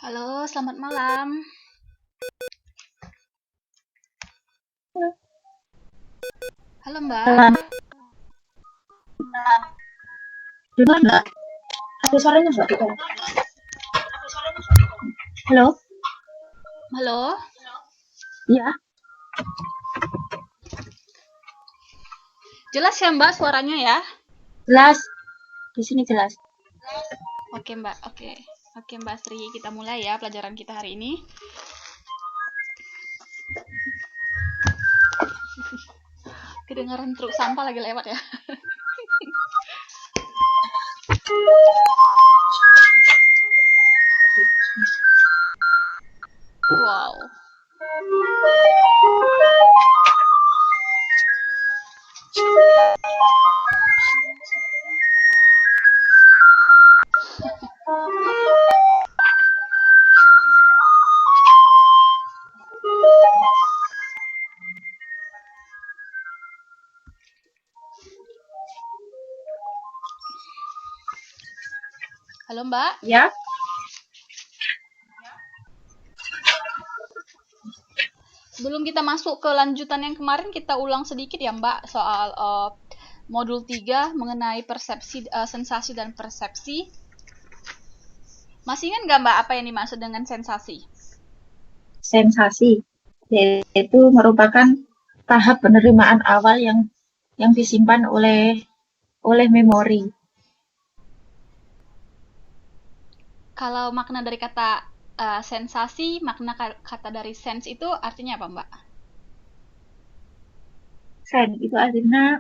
Halo, selamat malam. Halo, Mbak. Malam. Dengar nggak? Ada suaranya nggak kita? Halo? Halo, Iya, jelas ya, Mbak, suaranya ya? jelas. Di sini jelas. Oke, Mbak. Oke. Oke, Mbak Sri, kita mulai ya pelajaran kita hari ini. Kedengaran truk sampah lagi lewat ya. Wow. Halo, Mbak. Ya, Sebelum kita masuk ke lanjutan yang kemarin, kita ulang sedikit ya, Mbak, soal modul 3 mengenai persepsi, sensasi dan persepsi. Masih ingat nggak, Mbak, apa yang dimaksud dengan sensasi? sensasi. Yaitu merupakan tahap penerimaan awal yang disimpan oleh memori. Kalau makna dari kata sensasi, makna kata dari sense itu artinya apa, Mbak? Sen itu artinya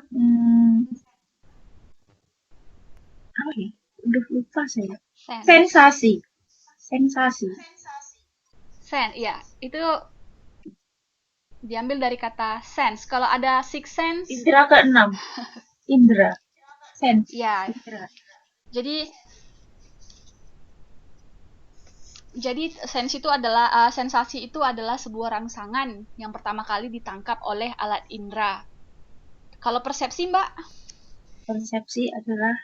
apa ya? Udah lupa saya. Sense. Sensasi. Sensasi. Ya, itu diambil dari kata sense. Kalau ada six sense, Indra keenam. Indra. Sense. ya. Indra. Jadi jadi sense itu adalah sensasi itu adalah sebuah rangsangan yang pertama kali ditangkap oleh alat indera. Kalau persepsi, Mbak? Persepsi adalah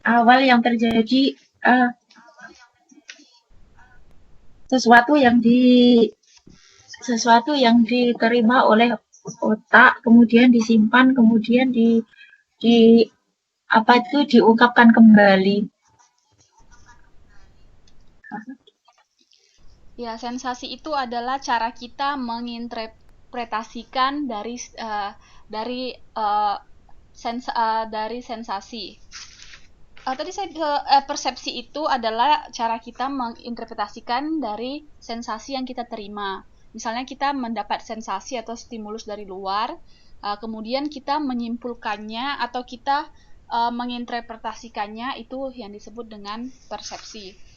awal yang terjadi uh, sesuatu yang di sesuatu yang diterima oleh otak, kemudian disimpan, kemudian di apa itu diungkapkan kembali. Ya, sensasi itu adalah cara kita menginterpretasikan dari uh, dari sensasi. Tadi persepsi itu adalah cara kita menginterpretasikan dari sensasi yang kita terima. Misalnya kita mendapat sensasi atau stimulus dari luar, kemudian kita menyimpulkannya atau kita menginterpretasikannya, itu yang disebut dengan persepsi.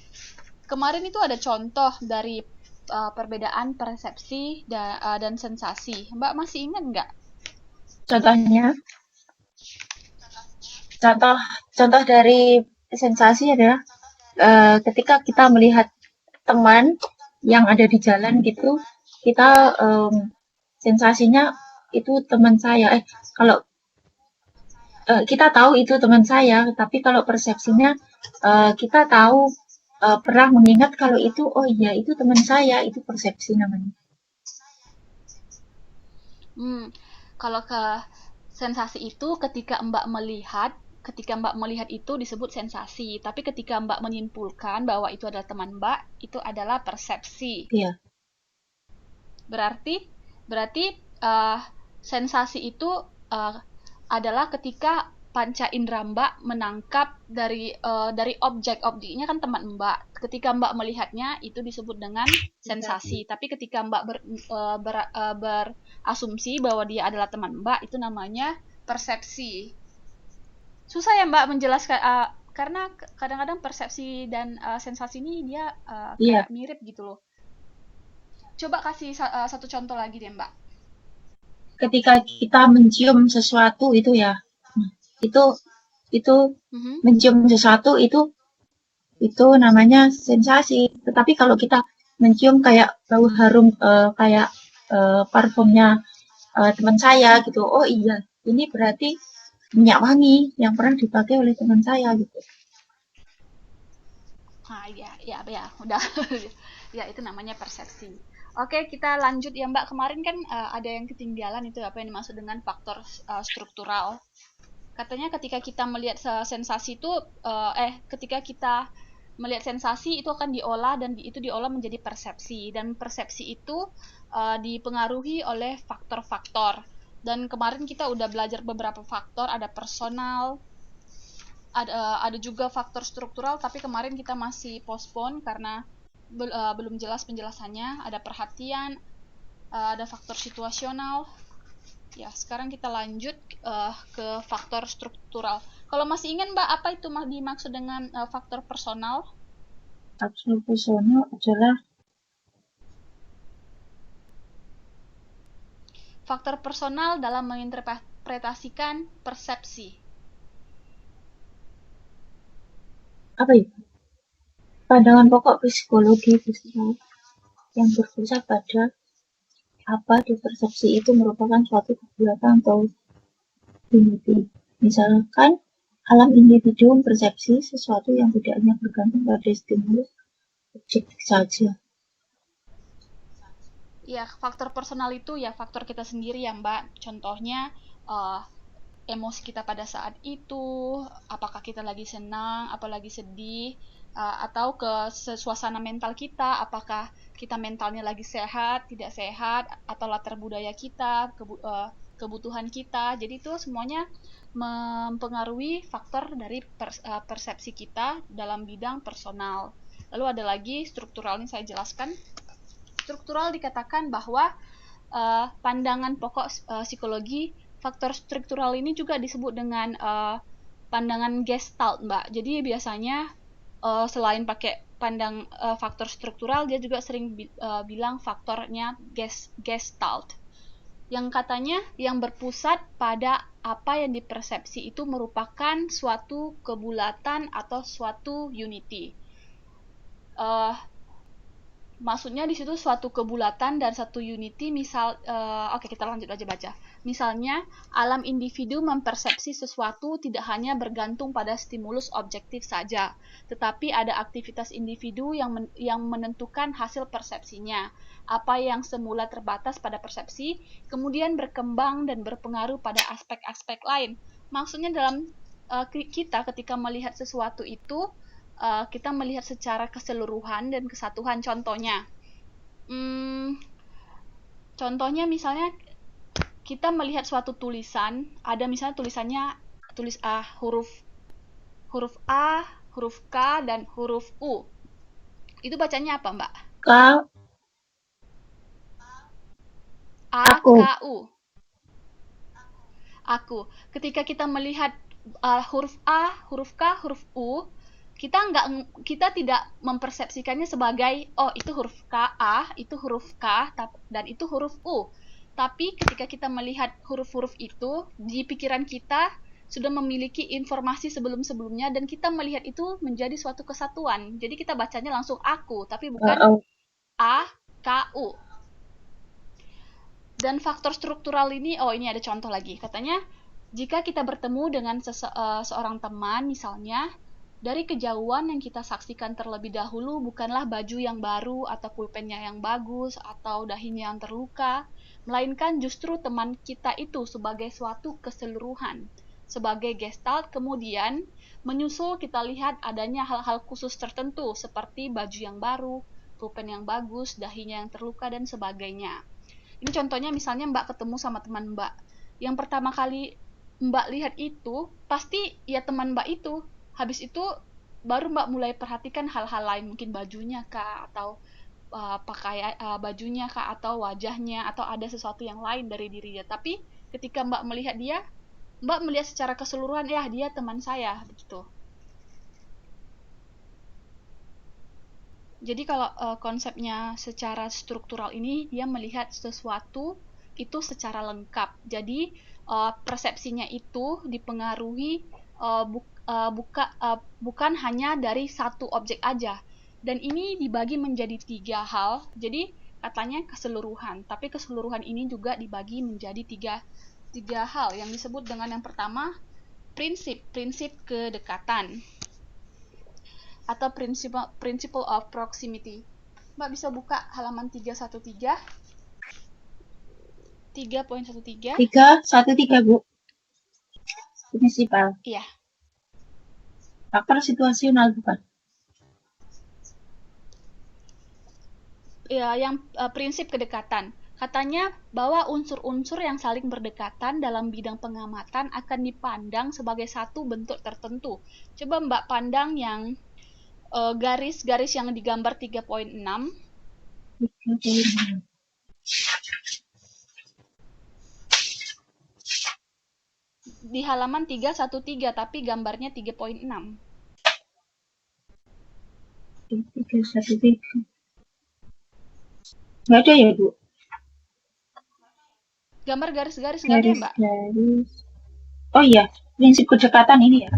Kemarin itu ada contoh dari perbedaan persepsi dan sensasi. Mbak masih ingat nggak? Contohnya, contoh contoh dari sensasi adalah ketika kita melihat teman yang ada di jalan gitu, kita Ya. sensasinya itu teman saya. Kalau kita tahu itu teman saya, tapi kalau persepsinya kita tahu pernah mengingat kalau itu, oh iya itu teman saya, itu persepsi namanya. Hmm, kalau ke sensasi itu ketika Mbak melihat itu disebut sensasi, tapi ketika Mbak menyimpulkan bahwa itu adalah teman Mbak, itu adalah persepsi. Iya, Berarti berarti uh, sensasi itu uh, adalah ketika panca indera Mbak menangkap dari objeknya kan teman Mbak. Ketika Mbak melihatnya itu disebut dengan sensasi. Tapi ketika Mbak berasumsi bahwa dia adalah teman Mbak, itu namanya persepsi. Susah ya Mbak menjelaskan karena kadang-kadang persepsi dan sensasi ini dia iya. kayak mirip gitu loh. Coba kasih satu contoh lagi deh, Mbak. Ketika kita mencium sesuatu itu ya, itu itu Mhm. mencium sesuatu itu namanya sensasi. Tetapi kalau kita mencium kayak bau harum kayak parfumnya teman saya gitu, oh iya ini berarti minyak wangi yang pernah dipakai oleh teman saya gitu. Ya, udah. Ya, itu namanya persepsi. Oke, kita lanjut ya Mbak. Kemarin kan ada yang ketinggalan itu apa yang dimaksud dengan faktor struktural. Katanya ketika kita melihat sensasi itu, ketika kita melihat sensasi itu akan diolah dan itu diolah menjadi persepsi. Dan persepsi itu dipengaruhi oleh faktor-faktor. Dan kemarin kita udah belajar beberapa faktor, ada personal, ada juga faktor struktural, tapi kemarin kita masih postpone karena belum jelas penjelasannya. Ada perhatian, ada faktor situasional. Ya, sekarang kita lanjut ke faktor struktural. Kalau masih ingat Mbak, apa itu dimaksud dengan faktor personal? Faktor personal adalah faktor personal dalam menginterpretasikan persepsi. apa ya? Pandangan pokok psikologi yang berpusat pada apa di persepsi itu merupakan suatu kebulatan atau unity. Misalkan alam individu mempersepsi sesuatu yang tidak hanya bergantung pada stimulus objektif saja. Ya, faktor personal itu ya faktor kita sendiri ya Mbak. Contohnya emosi kita pada saat itu, apakah kita lagi senang, apalagi sedih, atau ke suasana mental kita, apakah kita mentalnya lagi sehat, tidak sehat, atau latar budaya kita, kebutuhan kita. Jadi itu semuanya mempengaruhi faktor dari persepsi kita dalam bidang personal. Lalu ada lagi struktural, ini saya jelaskan. Struktural dikatakan bahwa pandangan pokok psikologi, faktor struktural ini juga disebut dengan pandangan Gestalt, Mbak. Jadi biasanya selain pakai faktor struktural, dia juga sering bilang faktornya Gestalt. Yang katanya yang berpusat pada apa yang dipersepsi itu merupakan suatu kebulatan atau suatu unity. Maksudnya di situ suatu kebulatan dan satu unity. Oke, kita lanjut aja baca. Misalnya, alam individu mempersepsi sesuatu tidak hanya bergantung pada stimulus objektif saja, tetapi ada aktivitas individu yang menentukan hasil persepsinya. Apa yang semula terbatas pada persepsi, kemudian berkembang dan berpengaruh pada aspek-aspek lain. Maksudnya dalam kita ketika melihat sesuatu itu, kita melihat secara keseluruhan dan kesatuan. Contohnya misalnya kita melihat suatu tulisan, ada misalnya tulisannya huruf A, huruf K, dan huruf U. Itu bacanya apa, Mbak? Aku. K, U. Aku. Ketika kita melihat huruf A, huruf K, huruf U, kita tidak mempersepsikannya sebagai itu huruf K, A, itu huruf K, dan itu huruf U. Tapi ketika kita melihat huruf-huruf itu, di pikiran kita sudah memiliki informasi sebelum-sebelumnya dan kita melihat itu menjadi suatu kesatuan. Jadi kita bacanya langsung aku, tapi bukan A, K, U. Dan faktor struktural ini ada contoh lagi. Katanya, jika kita bertemu dengan seorang teman misalnya, dari kejauhan yang kita saksikan terlebih dahulu bukanlah baju yang baru atau pulpennya yang bagus atau dahinya yang terluka, melainkan justru teman kita itu sebagai suatu keseluruhan. Sebagai gestalt, kemudian menyusul kita lihat adanya hal-hal khusus tertentu seperti baju yang baru, pulpen yang bagus, dahinya yang terluka, dan sebagainya. Ini contohnya misalnya Mbak ketemu sama teman Mbak. Yang pertama kali Mbak lihat itu, pasti ya teman Mbak itu. Habis itu baru Mbak mulai perhatikan hal-hal lain, mungkin bajunya kah, atau pakaian bajunya kah, atau wajahnya, atau ada sesuatu yang lain dari diri dia. Tapi ketika Mbak melihat dia, Mbak melihat secara keseluruhan, ya dia teman saya, begitu. Jadi kalau konsepnya secara struktural ini, dia melihat sesuatu itu secara lengkap. Jadi persepsinya itu dipengaruhi bukan hanya dari satu objek aja. Dan ini dibagi menjadi 3 hal. Jadi katanya keseluruhan. Tapi keseluruhan ini juga dibagi menjadi tiga hal yang disebut dengan yang pertama prinsip kedekatan. atau principle of proximity. Mbak bisa buka halaman 313. 3.13. 313, Bu. Prinsipal. Iya. Faktor situasional bukan? Ya, yang prinsip kedekatan. Katanya bahwa unsur-unsur yang saling berdekatan dalam bidang pengamatan akan dipandang sebagai satu bentuk tertentu. Coba Mbak pandang yang garis-garis yang digambar 3.6. Di halaman 313, tapi gambarnya 3.6. 313. Nggak ada ya, Bu? Gambar garis-garis nggak ada ya, Mbak? Garis. Oh iya, prinsip kedekatan ini ya.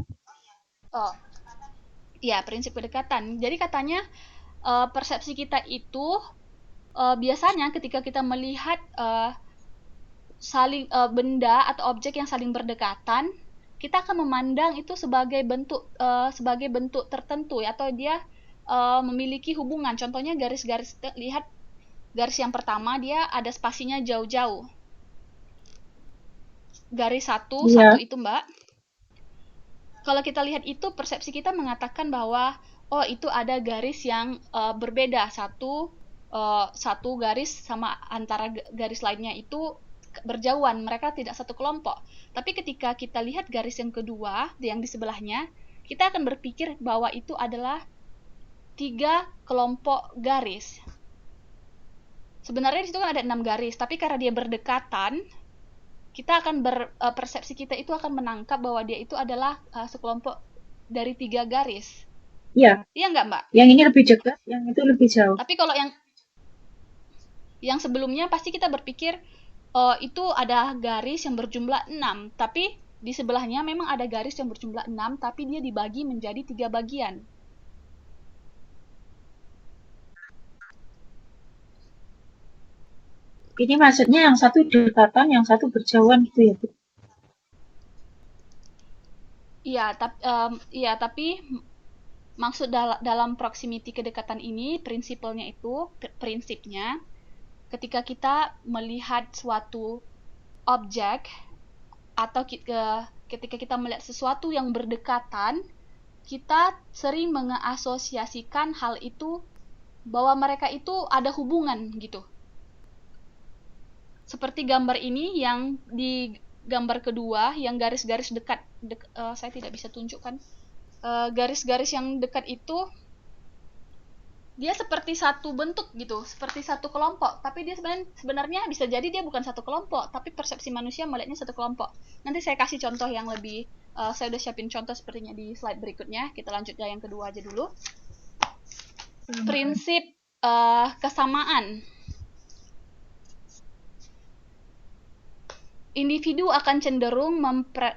Oh, iya, prinsip kedekatan. Jadi katanya persepsi kita itu biasanya ketika kita melihat benda atau objek yang saling berdekatan, kita akan memandang itu sebagai bentuk tertentu, atau dia memiliki hubungan. Contohnya garis-garis, lihat garis yang pertama dia ada spasinya jauh-jauh. Garis satu itu, Mbak. Kalau kita lihat itu, persepsi kita mengatakan bahwa oh itu ada garis yang berbeda, satu garis sama antara garis lainnya itu berjauhan, mereka tidak satu kelompok. Tapi ketika kita lihat garis yang kedua yang di sebelahnya, kita akan berpikir bahwa itu adalah 3 kelompok garis. Sebenarnya di situ kan ada 6 garis, tapi karena dia berdekatan, kita akan persepsi kita itu akan menangkap bahwa dia itu adalah sekelompok dari 3 garis. Iya. Iya nggak, Mbak? Yang ini lebih dekat, yang itu lebih jauh. Tapi kalau yang sebelumnya pasti kita berpikir itu ada garis yang berjumlah 6, tapi di sebelahnya memang ada garis yang berjumlah 6, tapi dia dibagi menjadi 3 bagian. Ini maksudnya yang satu dekatan, yang satu berjauhan gitu ya, Bu? Iya, tapi maksud dalam proximity kedekatan ini, prinsipnya ketika kita melihat suatu objek atau ketika kita melihat sesuatu yang berdekatan, kita sering mengasosiasikan hal itu bahwa mereka itu ada hubungan gitu. Seperti gambar ini yang di gambar kedua, yang garis-garis dekat, saya tidak bisa tunjukkan. Garis-garis yang dekat itu dia seperti satu bentuk gitu, seperti satu kelompok, tapi dia sebenarnya bisa jadi dia bukan satu kelompok, tapi persepsi manusia melihatnya satu kelompok. Nanti saya kasih contoh yang lebih, saya udah siapin contoh sepertinya di slide berikutnya. Kita lanjut ke yang kedua aja dulu. Prinsip kesamaan. Individu akan cenderung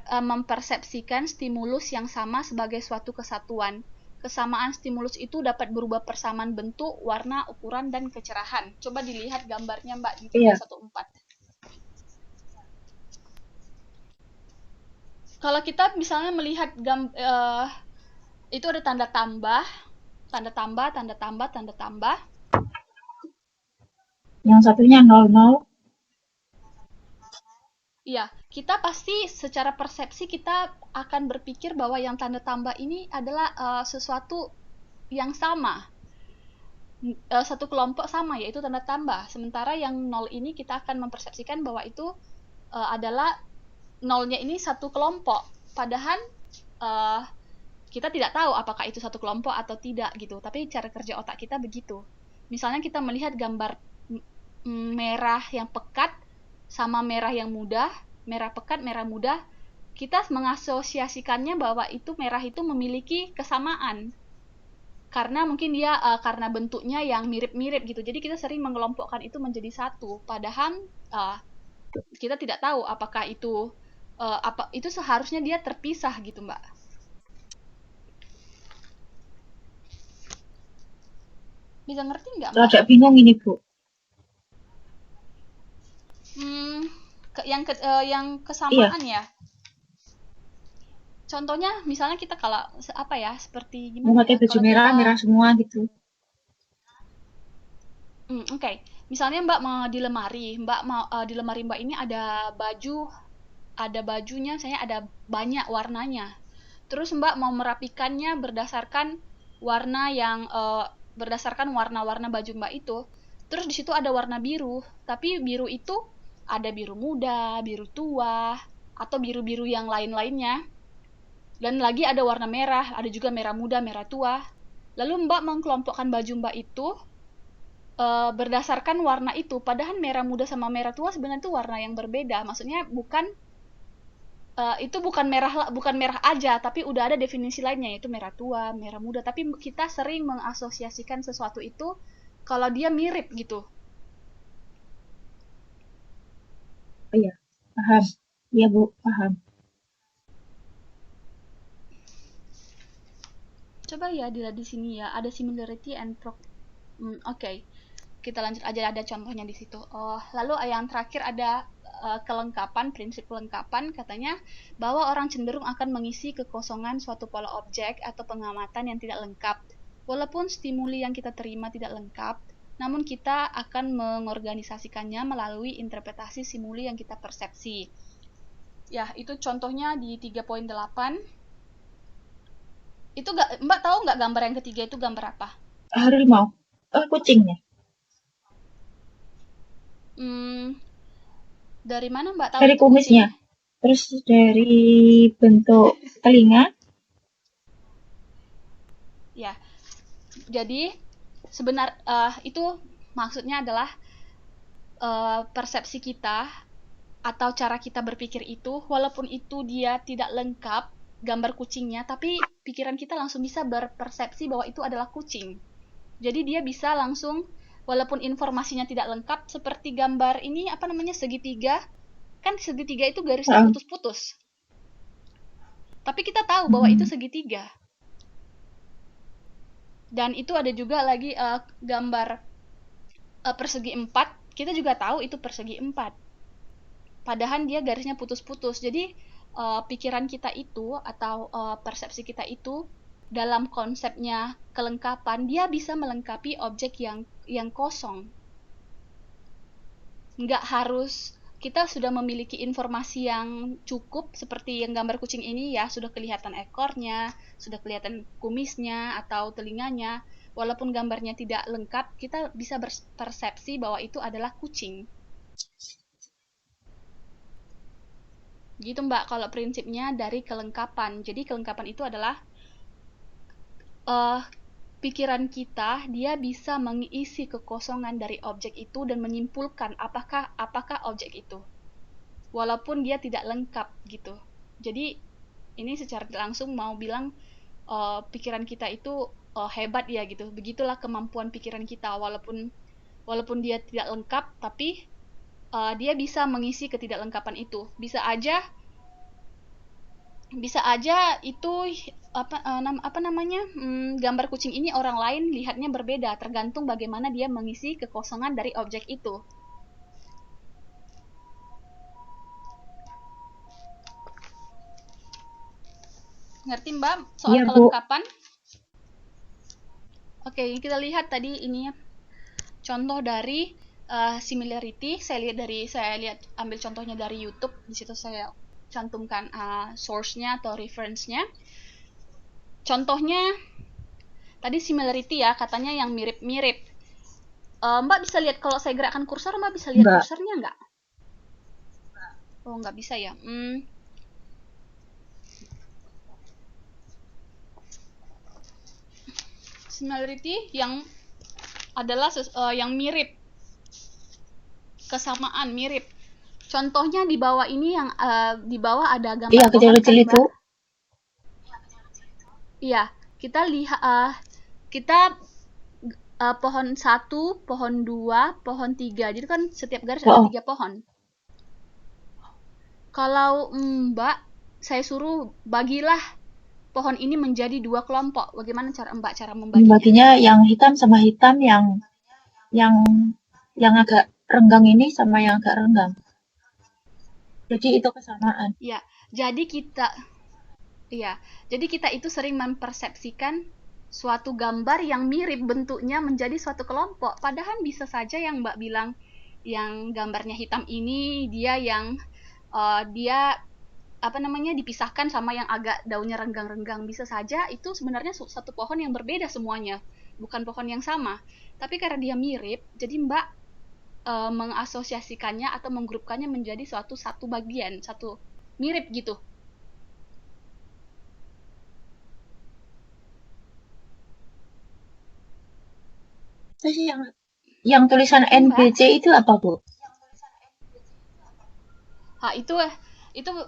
mempersepsikan stimulus yang sama sebagai suatu kesatuan. Kesamaan stimulus itu dapat berubah persamaan bentuk, warna, ukuran, dan kecerahan. Coba dilihat gambarnya, Mbak, di 314. Kalau kita misalnya melihat itu ada tanda tambah, tanda tambah, tanda tambah, tanda tambah. Yang satunya 00. Iya, kita pasti secara persepsi kita akan berpikir bahwa yang tanda tambah ini adalah sesuatu yang sama, satu kelompok sama, yaitu tanda tambah. Sementara yang 0 ini kita akan mempersepsikan bahwa itu adalah 0-nya ini satu kelompok. Padahal kita tidak tahu apakah itu satu kelompok atau tidak gitu. Tapi cara kerja otak kita begitu. Misalnya kita melihat gambar merah yang pekat sama merah yang muda, merah pekat, merah muda, kita mengasosiasikannya bahwa itu merah itu memiliki kesamaan. Karena mungkin dia karena bentuknya yang mirip-mirip gitu. Jadi kita sering mengelompokkan itu menjadi satu. Padahal kita tidak tahu apakah itu itu seharusnya dia terpisah gitu, Mbak. Bisa ngerti nggak, Mbak? Agak bingung ini, Bu. Yang kesamaan ya. contohnya misalnya kita kalau apa ya, seperti Mau gimana pakai ya, baju kalau merah, kita merah semua gitu. oke. Misalnya Mbak mau di lemari, Mbak mau di lemari Mbak ini ada bajunya, saya ada banyak warnanya. Terus Mbak mau merapikannya berdasarkan warna-warna baju Mbak itu. Terus di situ ada warna biru, tapi biru itu ada biru muda, biru tua, atau biru-biru yang lain-lainnya. Dan lagi ada warna merah, ada juga merah muda, merah tua. Lalu Mbak mengkelompokkan baju Mbak itu berdasarkan warna itu. Padahal merah muda sama merah tua sebenarnya itu warna yang berbeda. Maksudnya itu bukan merah aja, tapi udah ada definisi lainnya yaitu merah tua, merah muda. Tapi kita sering mengasosiasikan sesuatu itu kalau dia mirip gitu. Oh iya, paham. Iya Bu, paham. Coba ya dilihat di sini ya, ada similarity and oke. Kita lanjut aja, ada contohnya di situ. Oh, lalu yang terakhir ada kelengkapan, prinsip kelengkapan katanya bahwa orang cenderung akan mengisi kekosongan suatu pola objek atau pengamatan yang tidak lengkap. Walaupun stimuli yang kita terima tidak lengkap, namun kita akan mengorganisasikannya melalui interpretasi simuli yang kita persepsi. Ya, itu contohnya di 3.8. Itu Mbak tahu nggak gambar yang ketiga itu gambar apa? Harimau. Kucingnya. Hmm, dari mana Mbak tahu Dari itu kucing? kumisnya. Terus dari bentuk telinga. Ya, jadi itu maksudnya adalah persepsi kita atau cara kita berpikir itu, walaupun itu dia tidak lengkap gambar kucingnya, tapi pikiran kita langsung bisa berpersepsi bahwa itu adalah kucing. Jadi dia bisa langsung, walaupun informasinya tidak lengkap, seperti gambar ini apa namanya, segitiga, kan segitiga itu garisnya Uh, putus-putus. Tapi kita tahu bahwa itu hmm, segitiga. Dan itu ada juga lagi gambar persegi 4, kita juga tahu itu persegi 4. Padahal dia garisnya putus-putus. Jadi pikiran kita itu atau persepsi kita itu dalam konsepnya kelengkapan, dia bisa melengkapi objek yang kosong. Nggak harus kita sudah memiliki informasi yang cukup seperti yang gambar kucing ini ya, sudah kelihatan ekornya, sudah kelihatan kumisnya atau telinganya. Walaupun gambarnya tidak lengkap, kita bisa berpersepsi bahwa itu adalah kucing. Gitu Mbak, kalau prinsipnya dari kelengkapan. Jadi kelengkapan itu adalah uh, pikiran kita, dia bisa mengisi kekosongan dari objek itu dan menyimpulkan apakah objek itu. Walaupun dia tidak lengkap gitu. Jadi ini secara langsung mau bilang pikiran kita itu hebat ya gitu. Begitulah kemampuan pikiran kita, walaupun dia tidak lengkap, tapi dia bisa mengisi ketidaklengkapan itu. Bisa aja itu apa namanya, gambar kucing ini orang lain lihatnya berbeda, tergantung bagaimana dia mengisi kekosongan dari objek itu. Ngerti Mbak soal iya Bu. kelengkapan? Oke, kita lihat tadi ini contoh dari similarity. Saya lihat ambil contohnya dari YouTube. Di situ saya cantumkan source-nya atau reference-nya. Contohnya tadi similarity ya, katanya yang mirip-mirip. Mbak bisa lihat kalau saya gerakkan kursor, Mbak bisa lihat Enggak. kursornya nggak? Oh, nggak bisa ya. Similarity yang adalah yang mirip, kesamaan, mirip. Contohnya di bawah ini yang di bawah ada gambar Iya, pohon kan, kecil-kecil itu. Mbak? Iya, kita pohon 1, pohon 2, pohon 3. Jadi kan setiap garis ada Oh, 3 pohon. Kalau Mbak, saya suruh bagilah pohon ini menjadi 2 kelompok. Bagaimana cara membaginya? membaginya yang hitam sama hitam, yang yang agak renggang ini sama yang agak renggang. Jadi itu kesamaan. Ya, jadi kita Iya, jadi kita itu sering mempersepsikan suatu gambar yang mirip bentuknya menjadi suatu kelompok. Padahal bisa saja yang Mbak bilang, yang gambarnya hitam ini dia apa namanya dipisahkan sama yang agak daunnya renggang-renggang. Bisa saja itu sebenarnya satu pohon yang berbeda semuanya, bukan pohon yang sama. Tapi karena dia mirip, jadi Mbak mengasosiasikannya atau menggrupkannya menjadi suatu satu bagian, satu mirip gitu. Terus yang tulisan Gitu, Mbak. NBC itu apa, Bu? Nah, itu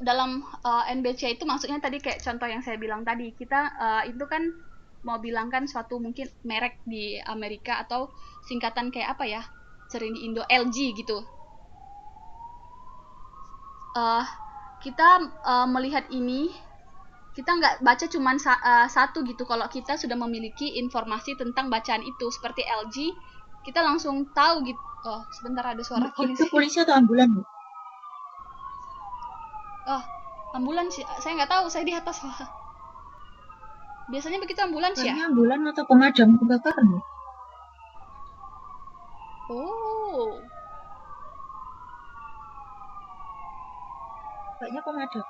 dalam NBC itu maksudnya tadi kayak contoh yang saya bilang tadi. Kita itu kan mau bilangkan suatu mungkin merek di Amerika atau singkatan kayak apa ya? Sering di Indo LG gitu. Uh, kita melihat ini, kita nggak baca cuma satu gitu. Kalau kita sudah memiliki informasi tentang bacaan itu seperti LG, kita langsung tahu gitu. Oh, sebentar ada suara Itu polisi. polisi atau ambulan, Bu? Oh, ambulans sih. Saya nggak tahu, saya di atas. Biasanya begitu ambulans ya? Kayaknya ambulan atau pemadam kebakaran, Bu? Oh, Kayaknya pemadam.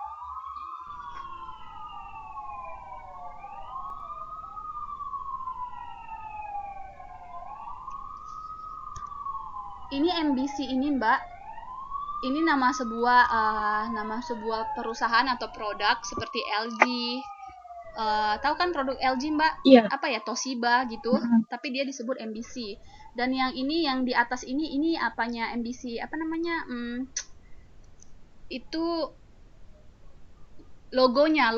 ini MBC ini Mbak. Ini nama sebuah perusahaan atau produk seperti LG. Tahu kan produk LG Mbak? Iya. Apa ya, Toshiba gitu. Tapi dia disebut MBC. Dan yang ini yang di atas ini apanya MBC? Apa namanya? Itu logonya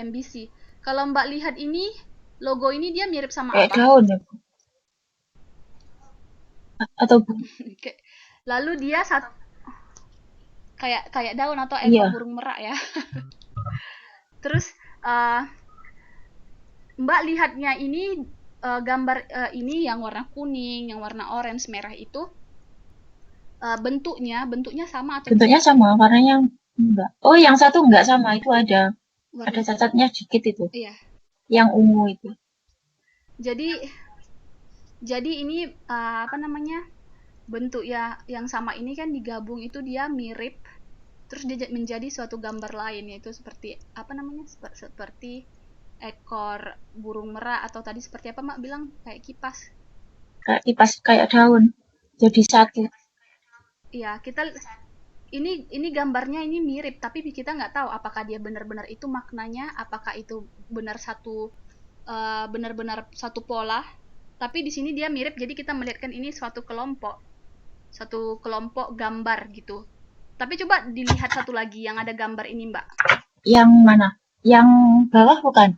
MBC. Kalau Mbak lihat ini, logo ini dia mirip sama Kayak apa? daun ya, Bu? Atau Bu? Lalu dia kayak daun atau ekor Iya. burung merak ya. Terus Mbak lihatnya ini gambar ini yang warna kuning, yang warna orange, merah itu bentuknya sama atau Bentuknya sama, warnanya enggak. Oh, yang satu enggak sama, itu ada warna cacatnya dikit itu. iya. Yang ungu itu. Jadi ini apa namanya? Bentuk ya yang sama ini kan digabung itu dia mirip, terus dia menjadi suatu gambar lain, yaitu seperti apa namanya? Seperti ekor burung merak atau tadi seperti apa Mak bilang kayak kipas. Kayak kipas, kayak daun. Jadi satu. Iya, ini gambarnya ini mirip, tapi kita nggak tahu apakah dia benar-benar itu maknanya, apakah itu benar-benar satu pola. Tapi di sini dia mirip, jadi kita melihatkan ini satu kelompok gambar gitu. Tapi coba dilihat satu lagi yang ada gambar ini Mbak. Yang mana? Yang bawah bukan?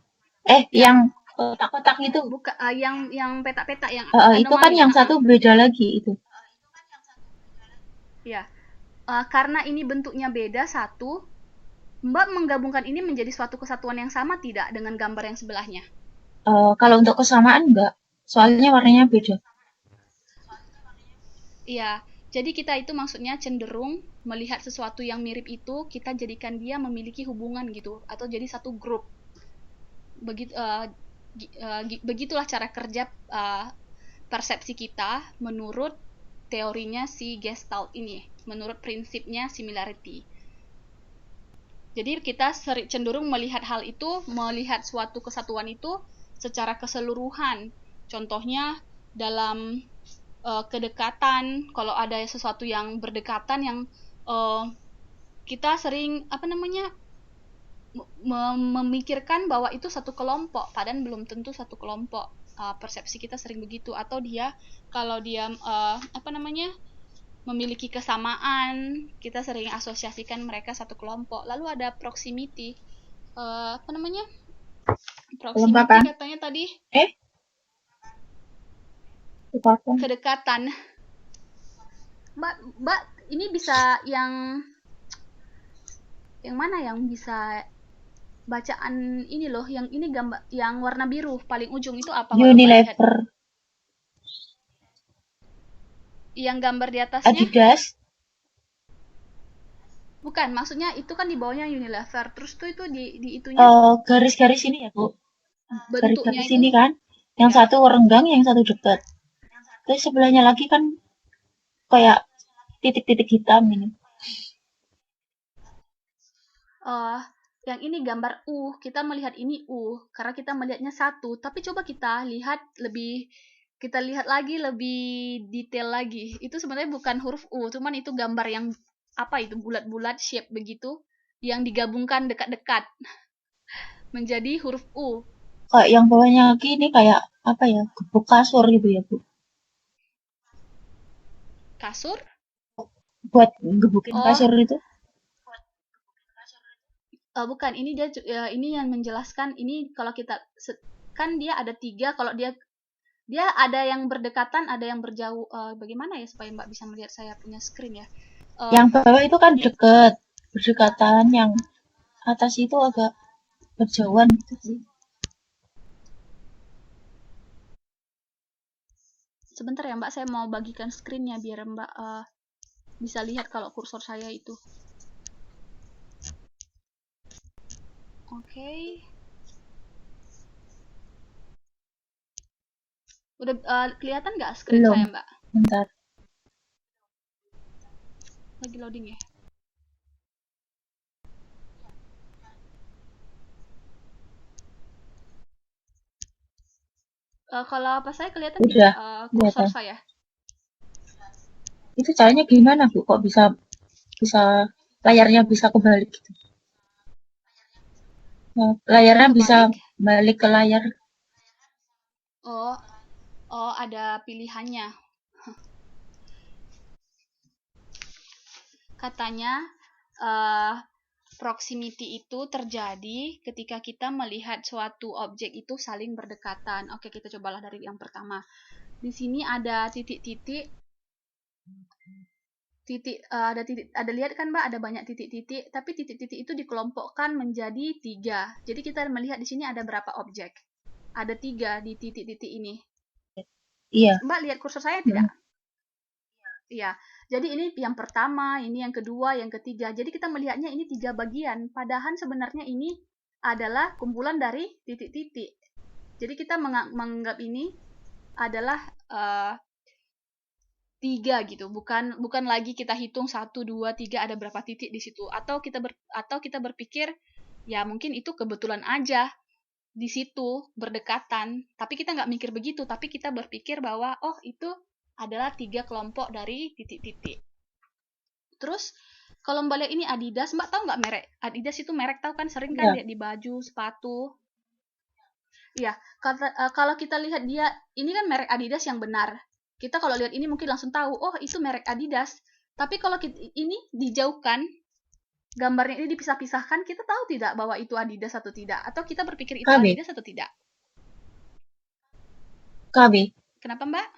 Yang kotak-kotak itu. Buka yang petak-petak yang Itu kan yang satu beda lagi itu. Ya, karena ini bentuknya beda satu, Mbak menggabungkan ini menjadi suatu kesatuan yang sama tidak dengan gambar yang sebelahnya? Kalau untuk kesamaan enggak, soalnya warnanya beda. Iya, jadi kita itu maksudnya cenderung melihat sesuatu yang mirip itu, kita jadikan dia memiliki hubungan gitu, atau jadi satu grup. Begitulah cara kerja persepsi kita menurut teorinya si Gestalt ini, menurut prinsipnya similarity. Jadi kita cenderung melihat hal itu, melihat suatu kesatuan itu secara keseluruhan. Contohnya dalam kedekatan, kalau ada sesuatu yang berdekatan yang kita sering apa namanya memikirkan bahwa itu satu kelompok, padahal belum tentu satu kelompok. Persepsi kita sering begitu. Atau kalau dia apa namanya memiliki kesamaan, kita sering asosiasikan mereka satu kelompok. Lalu ada proximity, apa namanya proximity katanya tadi kedekatan. Mbak ini bisa yang mana yang bisa bacaan ini loh, yang ini gambar yang warna biru paling ujung itu apa? Unilever. Yang gambar di atasnya? Adidas. Bukan, maksudnya itu kan di bawahnya Unilever. Terus tuh itu di itunya Garis-garis ini ya, Bu. bentuknya Garis-garis itu ini kan. Yang ya. satu renggang, yang satu dekat. Terus sebelahnya lagi kan kayak titik-titik hitam ini. eh yang ini gambar kita melihat ini karena kita melihatnya satu. Tapi coba kita lihat lagi lebih detail lagi. Itu sebenarnya bukan huruf cuman itu gambar yang apa itu bulat-bulat shape begitu yang digabungkan dekat-dekat menjadi huruf U. Kayak yang bawahnya lagi ini kayak apa ya? Gebuk kasur gitu ya, Bu. Kasur? Buat gebukin Oh, kasur itu. bukan. Ini yang menjelaskan ini kalau kita kan dia ada tiga. Kalau dia dia ada yang berdekatan, ada yang berjauh. Bagaimana ya supaya Mbak bisa melihat saya punya screen ya? Eh, Yang bawah itu kan deket. Berdekatan. Yang atas itu agak berjauhan gitu sih. Sebentar ya Mbak, saya mau bagikan screennya biar Mbak bisa lihat kalau kursor saya itu. Oke, udah kelihatan nggak screen Belum. saya Mbak? Bentar. Lagi loading ya. Kalau apa saya kelihatan tidak Udah. kursor Kelihatan. saya? Itu caranya gimana, Bu? Kok bisa bisa layarnya bisa kebalik gitu? Nah, layarnya bisa Kebalik? balik ke layar. Oh, oh ada pilihannya. Katanya eh proximity itu terjadi ketika kita melihat suatu objek itu saling berdekatan. Oke, kita cobalah dari yang pertama. Di sini ada titik-titik, ada lihat kan Mbak, ada banyak titik-titik, tapi titik-titik itu dikelompokkan menjadi tiga. Jadi kita melihat di sini ada berapa objek? Ada tiga di titik-titik ini. Iya. Mbak lihat kursor saya tidak? Mm. Iya. Jadi ini yang pertama, ini yang kedua, yang ketiga. Jadi kita melihatnya ini tiga bagian. Padahal sebenarnya ini adalah kumpulan dari titik-titik. Jadi kita menganggap ini adalah tiga gitu, bukan lagi kita hitung satu dua tiga ada berapa titik di situ, atau kita berpikir ya mungkin itu kebetulan aja di situ berdekatan, tapi kita nggak mikir begitu, tapi kita berpikir bahwa oh itu adalah tiga kelompok dari titik-titik. Terus kalau Mbak lihat ini Adidas, Mbak tahu nggak merek Adidas itu merek, tahu kan, sering kan Iya. lihat di baju sepatu. Iya, kalau kita lihat dia, ini kan merek Adidas yang benar. Kita kalau lihat ini mungkin langsung tahu, oh itu merek Adidas. Tapi kalau ini dijauhkan, gambarnya ini dipisah-pisahkan, kita tahu tidak bahwa itu Adidas atau tidak? Atau kita berpikir itu KB. Adidas atau tidak? KB. Kenapa Mbak?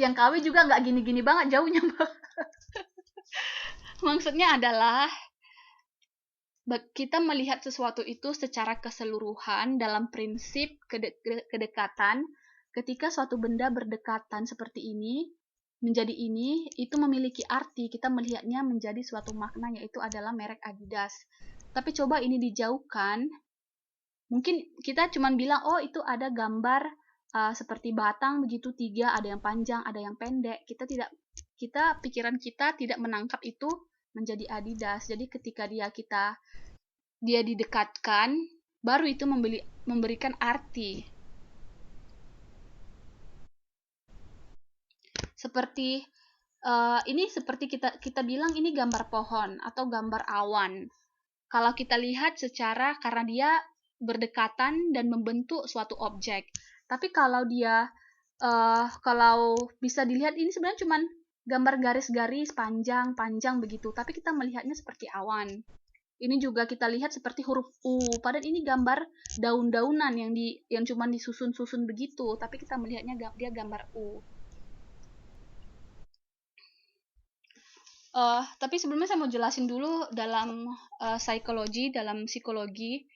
Yang KW juga nggak gini-gini banget jauhnya Mbak. Maksudnya adalah kita melihat sesuatu itu secara keseluruhan dalam prinsip kedekatan. Ketika suatu benda berdekatan seperti ini menjadi ini, itu memiliki arti. Kita melihatnya menjadi suatu makna, yaitu adalah merek Adidas. Tapi coba ini dijauhkan, mungkin kita cuma bilang oh itu ada gambar seperti batang begitu tiga, ada yang panjang, ada yang pendek. Pikiran kita tidak menangkap itu menjadi Adidas. Jadi ketika dia didekatkan, baru itu memberikan arti. Seperti ini seperti kita bilang ini gambar pohon atau gambar awan. Kalau kita lihat secara karena dia berdekatan dan membentuk suatu objek. Tapi kalau bisa dilihat ini sebenarnya cuma gambar garis-garis panjang-panjang begitu. Tapi kita melihatnya seperti awan. Ini juga kita lihat seperti huruf U. Padahal ini gambar daun-daunan yang cuma disusun-susun begitu. Tapi kita melihatnya dia gambar U. Tapi sebelumnya saya mau jelasin dulu dalam dalam psikologi,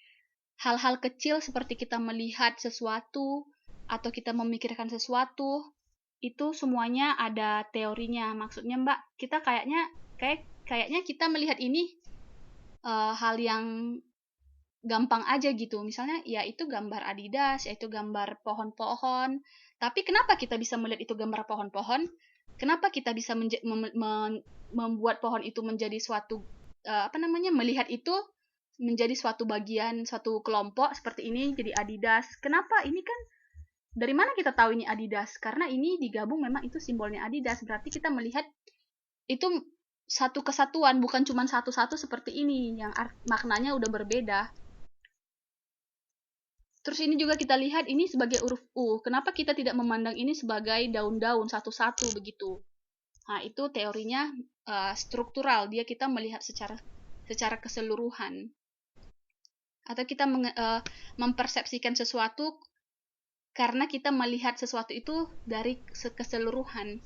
hal-hal kecil seperti kita melihat sesuatu atau kita memikirkan sesuatu itu semuanya ada teorinya. Maksudnya Mbak, kita kayaknya kita melihat ini hal yang gampang aja gitu. Misalnya ya itu gambar Adidas, ya itu gambar pohon-pohon. Tapi kenapa kita bisa melihat itu gambar pohon-pohon? Kenapa kita bisa membuat pohon itu menjadi suatu melihat itu menjadi suatu bagian, suatu kelompok seperti ini jadi Adidas. Kenapa? Ini kan dari mana kita tahu ini Adidas? Karena ini digabung memang itu simbolnya Adidas. Berarti kita melihat itu satu kesatuan, bukan cuma satu-satu seperti ini yang maknanya udah berbeda. Terus ini juga kita lihat ini sebagai huruf U. Kenapa kita tidak memandang ini sebagai daun-daun satu-satu begitu? Nah, itu teorinya struktural. Dia kita melihat secara keseluruhan. Atau kita mempersepsikan sesuatu karena kita melihat sesuatu itu dari keseluruhan.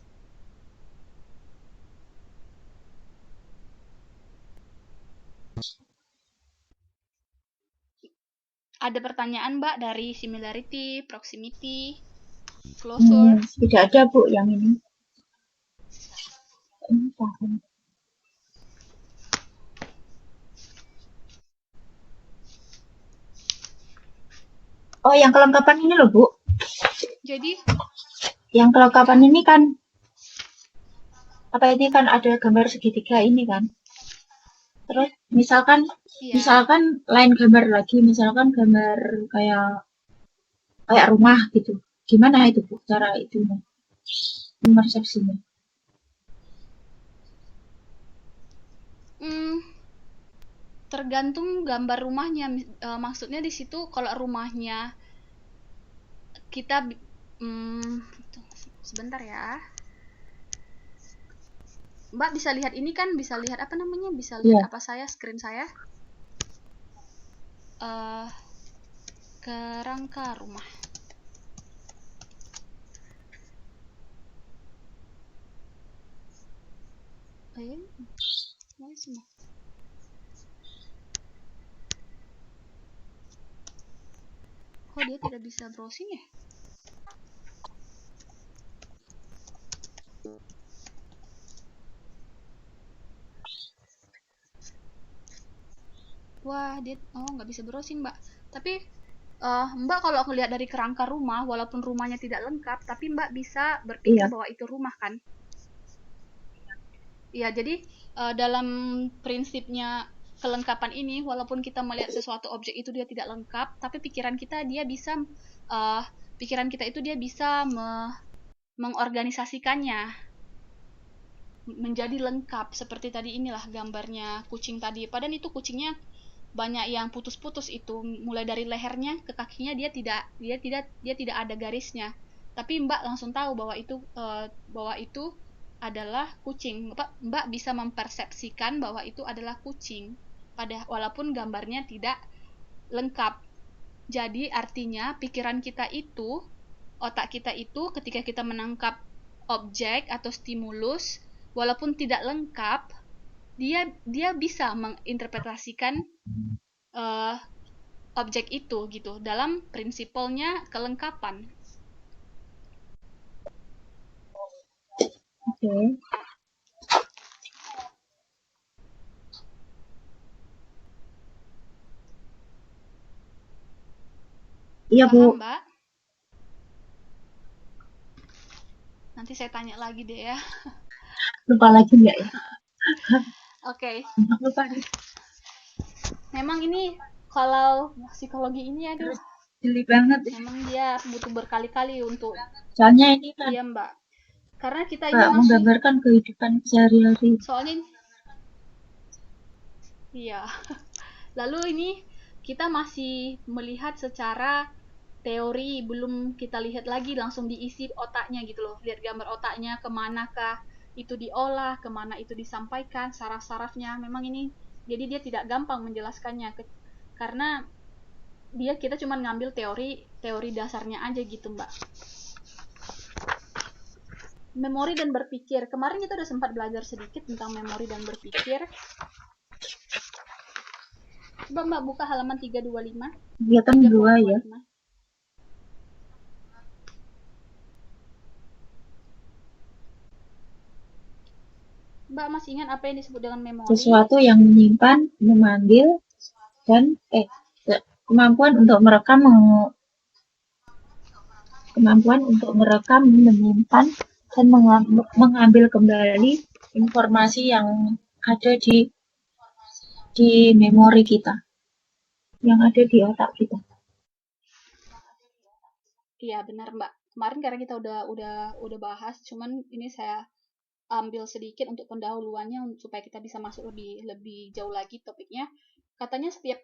Ada pertanyaan Mbak dari similarity, proximity, closure? Tidak ada Bu yang ini. Paham. Oh, yang kelengkapan ini loh Bu. Jadi? Yang kelengkapan ini kan ini kan ada gambar segitiga ini kan. Terus misalkan lain gambar lagi, misalkan gambar kayak rumah gitu. Gimana itu Bu cara itu persepsinya? Tergantung gambar rumahnya. Maksudnya di situ kalau rumahnya kita sebentar ya. Mbak bisa lihat ini kan, bisa lihat apa namanya? Bisa lihat apa saya, screen saya? Kerangka rumah. Kok dia tidak bisa browsing ya? Wah, dia nggak bisa browsing Mbak. Tapi Mbak kalau ngelihat dari kerangka rumah, walaupun rumahnya tidak lengkap, tapi Mbak bisa berpikir bahwa itu rumah kan? Iya, jadi dalam prinsipnya kelengkapan ini, walaupun kita melihat sesuatu objek itu dia tidak lengkap, tapi pikiran kita itu dia bisa mengorganisasikannya menjadi lengkap. Seperti tadi inilah gambarnya kucing tadi. Padahal itu kucingnya banyak yang putus-putus itu, mulai dari lehernya ke kakinya dia tidak ada garisnya. Tapi Mbak langsung tahu bahwa itu adalah kucing. Mbak bisa mempersepsikan bahwa itu adalah kucing, walaupun gambarnya tidak lengkap. Jadi artinya pikiran kita itu, otak kita itu ketika kita menangkap objek atau stimulus, walaupun tidak lengkap, dia bisa menginterpretasikan objek itu gitu dalam prinsipalnya kelengkapan. Oke. Iya Bu. Mbak? Nanti saya tanya lagi deh ya. Lupa lagi nggak ya? Oke. Lupa nih. Memang ini kalau psikologi ini aduh jeli banget. Memang dia butuh berkali-kali untuk. Soalnya ini kan. Iya Mbak. Karena kita ini masih menggambarkan kehidupan sehari-hari. Soalnya iya. Lalu ini kita masih melihat secara teori, belum kita lihat lagi langsung diisi otaknya gitu loh. Lihat gambar otaknya, kemanakah itu diolah, kemana itu disampaikan, saraf-sarafnya. Memang ini, jadi dia tidak gampang menjelaskannya. Karena kita cuma ngambil teori dasarnya aja gitu Mbak. Memori dan berpikir. Kemarin kita udah sempat belajar sedikit tentang memori dan berpikir. Coba Mbak buka halaman 325. Kegiatan 2 ya. Mbak masih ingat apa yang disebut dengan memori? Sesuatu yang menyimpan, memanggil, dan kemampuan untuk merekam, menyimpan, dan mengambil kembali informasi yang ada di memori kita, yang ada di otak kita. Iya benar Mbak. Kemarin karena kita udah bahas, cuman ini saya ambil sedikit untuk pendahuluannya supaya kita bisa masuk lebih jauh lagi topiknya. Katanya setiap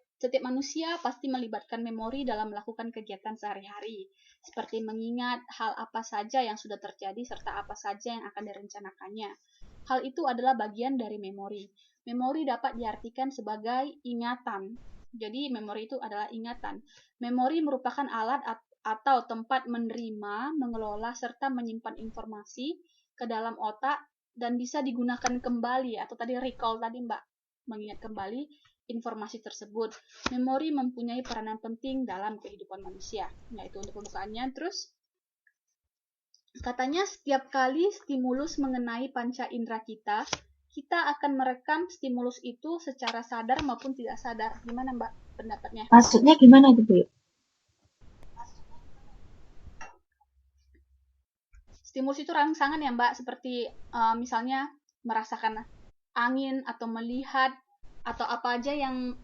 manusia pasti melibatkan memori dalam melakukan kegiatan sehari-hari, seperti mengingat hal apa saja yang sudah terjadi serta apa saja yang akan direncanakannya. Hal itu adalah bagian dari memori. Memori dapat diartikan sebagai ingatan. Jadi memori itu adalah ingatan. Memori merupakan alat atau tempat menerima, mengelola, serta menyimpan informasi ke dalam otak dan bisa digunakan kembali, atau tadi recall tadi Mbak, mengingat kembali informasi tersebut. Memori mempunyai peranan penting dalam kehidupan manusia. Nah, itu untuk pembukaannya. Terus katanya setiap kali stimulus mengenai panca indera kita akan merekam stimulus itu secara sadar maupun tidak sadar. Gimana Mbak pendapatnya? Maksudnya gimana tuh, Bu? Stimulus itu rangsangan ya Mbak, seperti misalnya merasakan angin atau melihat atau apa aja yang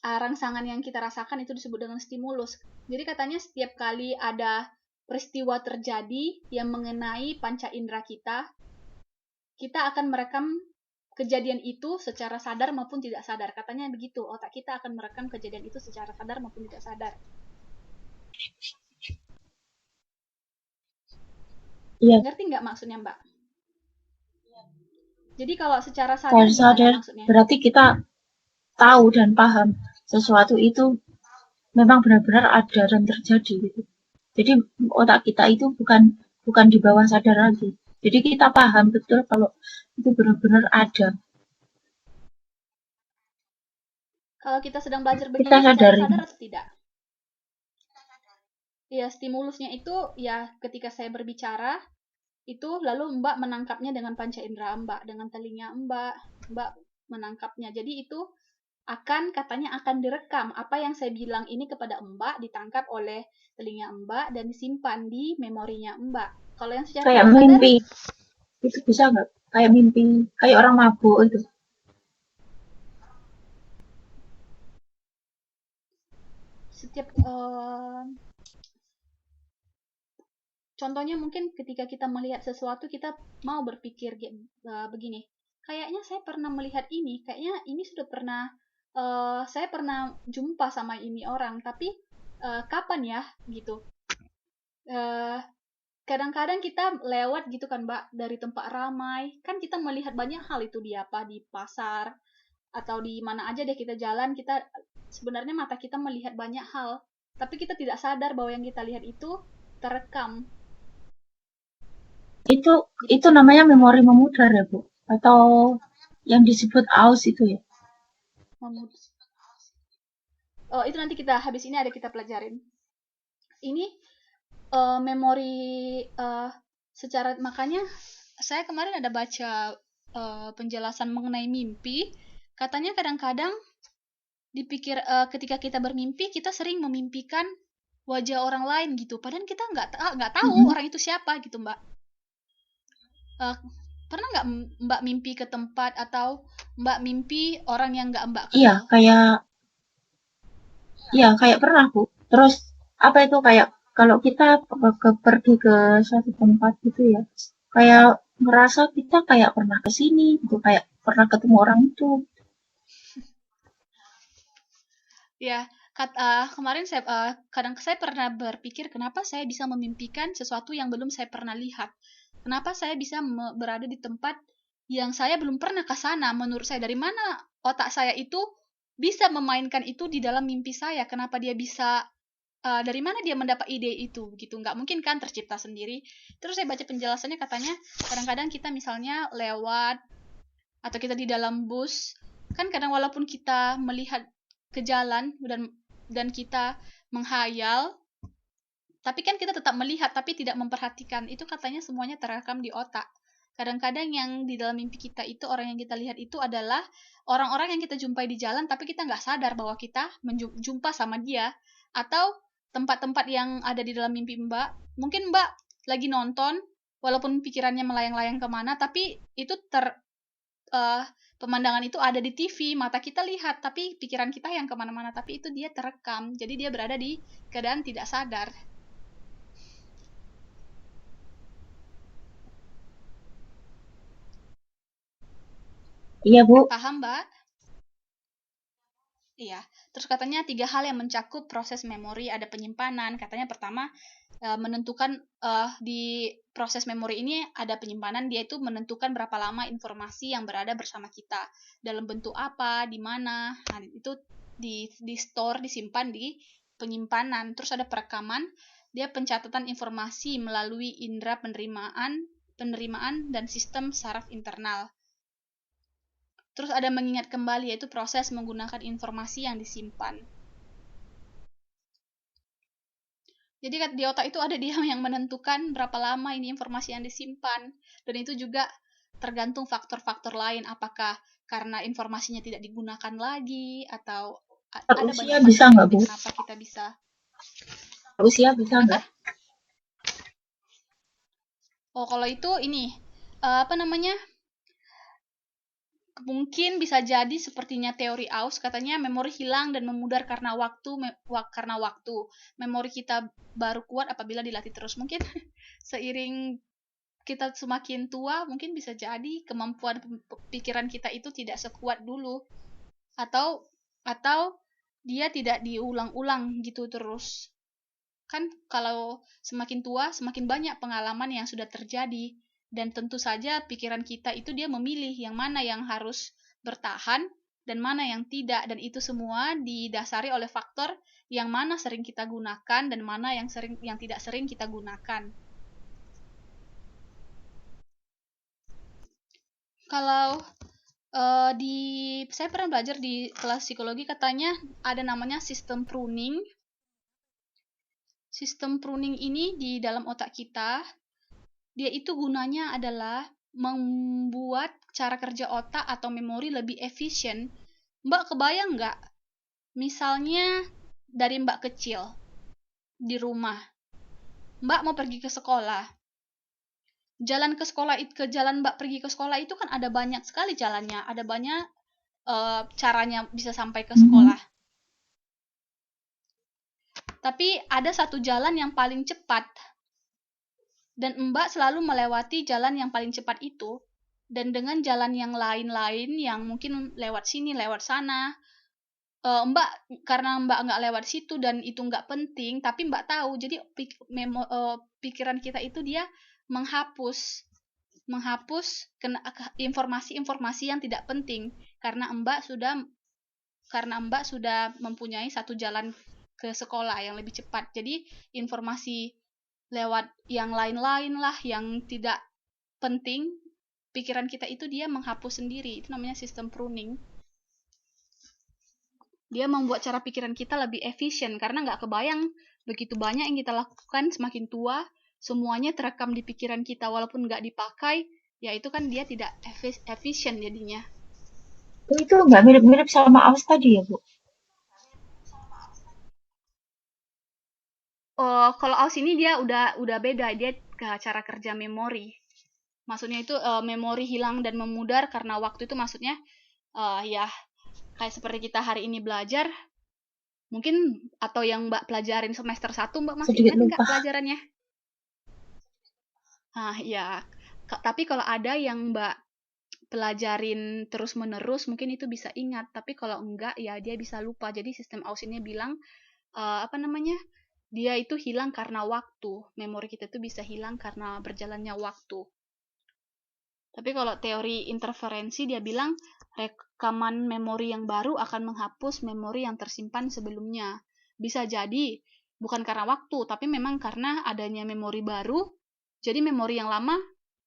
rangsangan yang kita rasakan itu disebut dengan stimulus. Jadi katanya setiap kali ada peristiwa terjadi yang mengenai panca indera kita akan merekam kejadian itu secara sadar maupun tidak sadar. Katanya begitu, otak kita akan merekam kejadian itu secara sadar maupun tidak sadar. Iya. Ngerti nggak maksudnya Mbak? Jadi kalau secara sadar gimana maksudnya? Berarti kita tahu dan paham sesuatu itu memang benar-benar ada dan terjadi gitu. Jadi otak kita itu bukan di bawah sadar lagi. Jadi kita paham betul kalau itu benar-benar ada. Kalau kita sedang belajar begini secara sadar atau tidak? Ya, stimulusnya itu ya ketika saya berbicara itu lalu Mbak menangkapnya dengan panca indera Mbak, dengan telinga Mbak menangkapnya. Jadi itu katanya akan direkam. Apa yang saya bilang ini kepada Mbak ditangkap oleh telinga Mbak dan disimpan di memorinya Mbak. Kalau yang secara kayak mimpi sadar, itu bisa nggak? Kayak mimpi, kayak orang mabuk itu. Setiap contohnya mungkin ketika kita melihat sesuatu kita mau berpikir begini, kayaknya saya pernah melihat ini, kayaknya ini sudah pernah saya pernah jumpa sama ini orang, tapi kapan ya gitu. Kadang-kadang kita lewat gitu kan Mbak dari tempat ramai, kan kita melihat banyak hal itu di pasar atau di mana aja deh kita jalan, kita sebenarnya mata kita melihat banyak hal, tapi kita tidak sadar bahwa yang kita lihat itu terekam. Itu namanya memori memudar ya Bu, atau yang disebut AUS itu ya? Oh itu nanti kita habis ini ada kita pelajarin. Ini memori secara, makanya saya kemarin ada baca penjelasan mengenai mimpi. Katanya kadang-kadang dipikir ketika kita bermimpi kita sering memimpikan wajah orang lain gitu, padahal kita nggak tahu orang itu siapa gitu Mbak. Pernah nggak Mbak mimpi ke tempat atau Mbak mimpi orang yang nggak Mbak kenal? Iya kayak pernah Bu. Terus apa itu kayak kalau kita pergi ke suatu tempat gitu ya, kayak ngerasa kita kayak pernah kesini gitu, kayak pernah ketemu orang itu. Ya, kemarin kadang saya pernah berpikir kenapa saya bisa memimpikan sesuatu yang belum saya pernah lihat. Kenapa saya bisa berada di tempat yang saya belum pernah ke sana? Menurut saya dari mana otak saya itu bisa memainkan itu di dalam mimpi saya? Kenapa dia bisa dari mana dia mendapat ide itu gitu? Nggak mungkin kan tercipta sendiri. Terus saya baca penjelasannya, katanya kadang-kadang kita misalnya lewat atau kita di dalam bus, kan kadang walaupun kita melihat ke jalan dan kita menghayal, tapi kan kita tetap melihat tapi tidak memperhatikan. Itu katanya semuanya terekam di otak. Kadang-kadang yang di dalam mimpi kita itu, orang yang kita lihat itu adalah orang-orang yang kita jumpai di jalan, tapi kita nggak sadar bahwa kita menjumpa sama dia. Atau tempat-tempat yang ada di dalam mimpi Mbak, mungkin Mbak lagi nonton, walaupun pikirannya melayang-layang kemana, tapi itu pemandangan itu ada di TV, mata kita lihat, tapi pikiran kita yang kemana-mana, tapi itu dia terekam, jadi dia berada di keadaan tidak sadar. Iya, Bu. Paham, Mbak? Iya. Terus katanya 3 hal yang mencakup proses memori, ada penyimpanan. Katanya pertama, menentukan di proses memori ini ada penyimpanan, dia itu menentukan berapa lama informasi yang berada bersama kita, dalam bentuk apa, di mana. Nah, itu di store, disimpan di penyimpanan. Terus ada perekaman, dia pencatatan informasi melalui indera penerimaan dan sistem saraf internal. Terus ada mengingat kembali, yaitu proses menggunakan informasi yang disimpan. Jadi di otak itu ada dia yang menentukan berapa lama ini informasi yang disimpan. Dan itu juga tergantung faktor-faktor lain, apakah karena informasinya tidak digunakan lagi, atau ada Usia banyak bisa nggak, faktor Bu? kenapa kita bisa. Usia bisa Kenapa? nggak? Oh, kalau itu ini, apa namanya, mungkin bisa jadi sepertinya teori Aus, katanya memori hilang dan memudar karena waktu. Memori kita baru kuat apabila dilatih terus. Mungkin seiring kita semakin tua, mungkin bisa jadi kemampuan pikiran kita itu tidak sekuat dulu, atau dia tidak diulang-ulang gitu terus. Kan kalau semakin tua, semakin banyak pengalaman yang sudah terjadi, dan tentu saja pikiran kita itu dia memilih yang mana yang harus bertahan dan mana yang tidak, dan itu semua didasari oleh faktor yang mana sering kita gunakan dan mana yang tidak sering kita gunakan. Kalau saya pernah belajar di kelas psikologi, katanya ada namanya sistem pruning. Sistem pruning ini di dalam otak kita, dia itu gunanya adalah membuat cara kerja otak atau memori lebih efisien. Mbak kebayang nggak? Misalnya dari Mbak kecil di rumah, Mbak mau pergi ke sekolah. Jalan Mbak pergi ke sekolah itu kan ada banyak sekali jalannya, ada banyak caranya bisa sampai ke sekolah. Tapi ada satu jalan yang paling cepat, dan Mbak selalu melewati jalan yang paling cepat itu, dan dengan jalan yang lain-lain yang mungkin lewat sini, lewat sana, Mbak, karena Mbak nggak lewat situ dan itu nggak penting, tapi Mbak tahu, jadi pikiran kita itu dia menghapus informasi-informasi yang tidak penting, karena Mbak sudah mempunyai satu jalan ke sekolah yang lebih cepat. Jadi informasi lewat yang lain-lain lah yang tidak penting, pikiran kita itu dia menghapus sendiri. Itu namanya sistem pruning. Dia membuat cara pikiran kita lebih efisien karena nggak kebayang begitu banyak yang kita lakukan semakin tua, semuanya terekam di pikiran kita walaupun nggak dipakai, ya itu kan dia tidak efisien jadinya. Itu nggak mirip-mirip sama Aus tadi ya, Bu? Oh, kalau aus ini dia udah beda, dia ke cara kerja memori. Maksudnya itu memori hilang dan memudar karena waktu itu, maksudnya ya kayak seperti kita hari ini belajar, mungkin, atau yang Mbak pelajarin semester 1, Mbak masih Sedikit ingat nggak lupa. pelajarannya? Ah, ya. Tapi kalau ada yang Mbak pelajarin terus-menerus, mungkin itu bisa ingat. Tapi kalau enggak, ya dia bisa lupa. Jadi sistem aus ini bilang, apa namanya, dia itu hilang karena waktu. Memori kita itu bisa hilang karena berjalannya waktu. Tapi kalau teori interferensi, dia bilang rekaman memori yang baru akan menghapus memori yang tersimpan sebelumnya. Bisa jadi bukan karena waktu, tapi memang karena adanya memori baru, jadi memori yang lama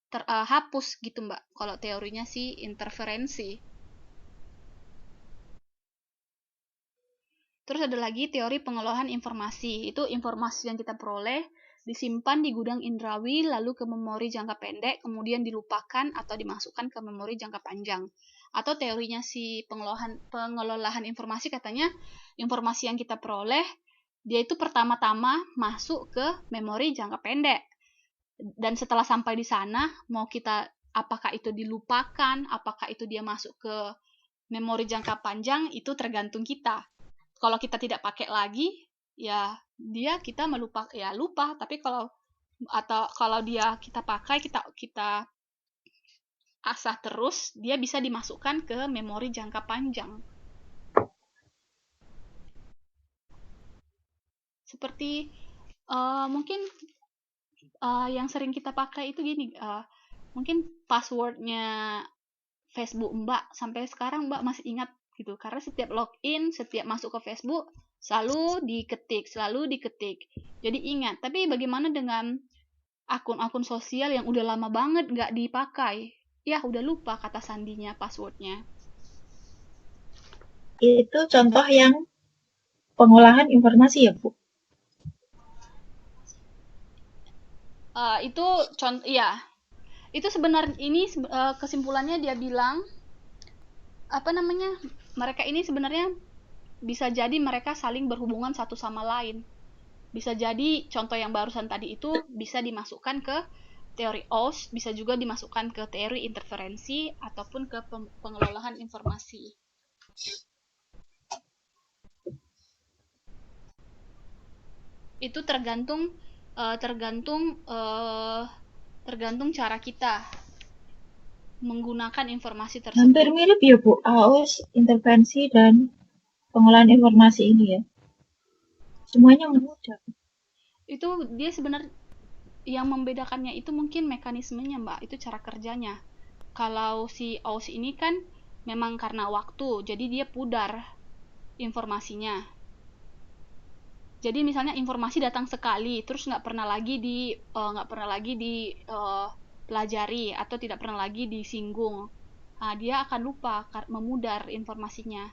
terhapus gitu, Mbak. Kalau teorinya sih interferensi. Terus ada lagi teori pengolahan informasi. Itu informasi yang kita peroleh disimpan di gudang indrawi, lalu ke memori jangka pendek, kemudian dilupakan atau dimasukkan ke memori jangka panjang. Atau teorinya si pengelolaan informasi katanya, informasi yang kita peroleh, dia itu pertama-tama masuk ke memori jangka pendek. Dan setelah sampai di sana, mau kita apakah itu dilupakan, apakah itu dia masuk ke memori jangka panjang, itu tergantung kita. Kalau kita tidak pakai lagi, ya dia kita lupa. Tapi kalau dia kita pakai, kita asah terus, dia bisa dimasukkan ke memori jangka panjang. Seperti mungkin yang sering kita pakai itu gini, mungkin passwordnya Facebook Mbak sampai sekarang Mbak masih ingat gitu, karena setiap login, setiap masuk ke Facebook selalu diketik, jadi ingat. Tapi bagaimana dengan akun-akun sosial yang udah lama banget nggak dipakai, ya udah lupa kata sandinya, passwordnya. Itu contoh yang pengolahan informasi ya, Bu? Itu contoh, ya. Itu sebenarnya ini kesimpulannya dia bilang mereka ini sebenarnya bisa jadi mereka saling berhubungan satu sama lain. Bisa jadi contoh yang barusan tadi itu bisa dimasukkan ke teori Oz, bisa juga dimasukkan ke teori interferensi ataupun ke pengelolaan informasi. Itu tergantung cara kita menggunakan informasi tersebut. Hampir mirip ya, Bu, AOS, intervensi, dan pengolahan informasi ini ya. Semuanya mudah. Itu dia sebenarnya yang membedakannya itu mungkin mekanismenya, Mbak. Itu cara kerjanya. Kalau si AOS ini kan memang karena waktu, jadi dia pudar informasinya. Jadi misalnya informasi datang sekali, terus nggak pernah lagi dipelajari atau tidak pernah lagi disinggung. Nah, dia akan lupa, memudar informasinya.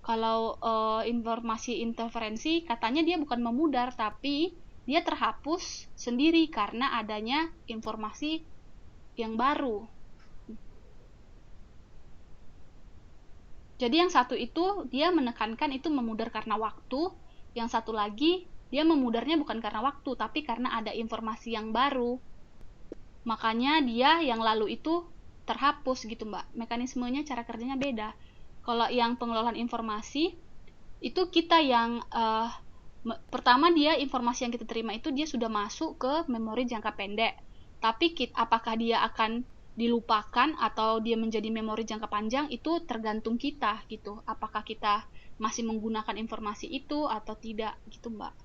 Kalau informasi interferensi, katanya dia bukan memudar, tapi dia terhapus sendiri karena adanya informasi yang baru. Jadi yang satu itu dia menekankan itu memudar karena waktu, yang satu lagi dia memudarnya bukan karena waktu, tapi karena ada informasi yang baru. Makanya dia yang lalu itu terhapus gitu, Mbak. Mekanismenya, cara kerjanya beda. Kalau yang pengelolaan informasi, itu kita yang pertama dia informasi yang kita terima itu dia sudah masuk ke memori jangka pendek. Tapi apakah dia akan dilupakan atau dia menjadi memori jangka panjang, itu tergantung kita gitu. Apakah kita masih menggunakan informasi itu atau tidak gitu, Mbak.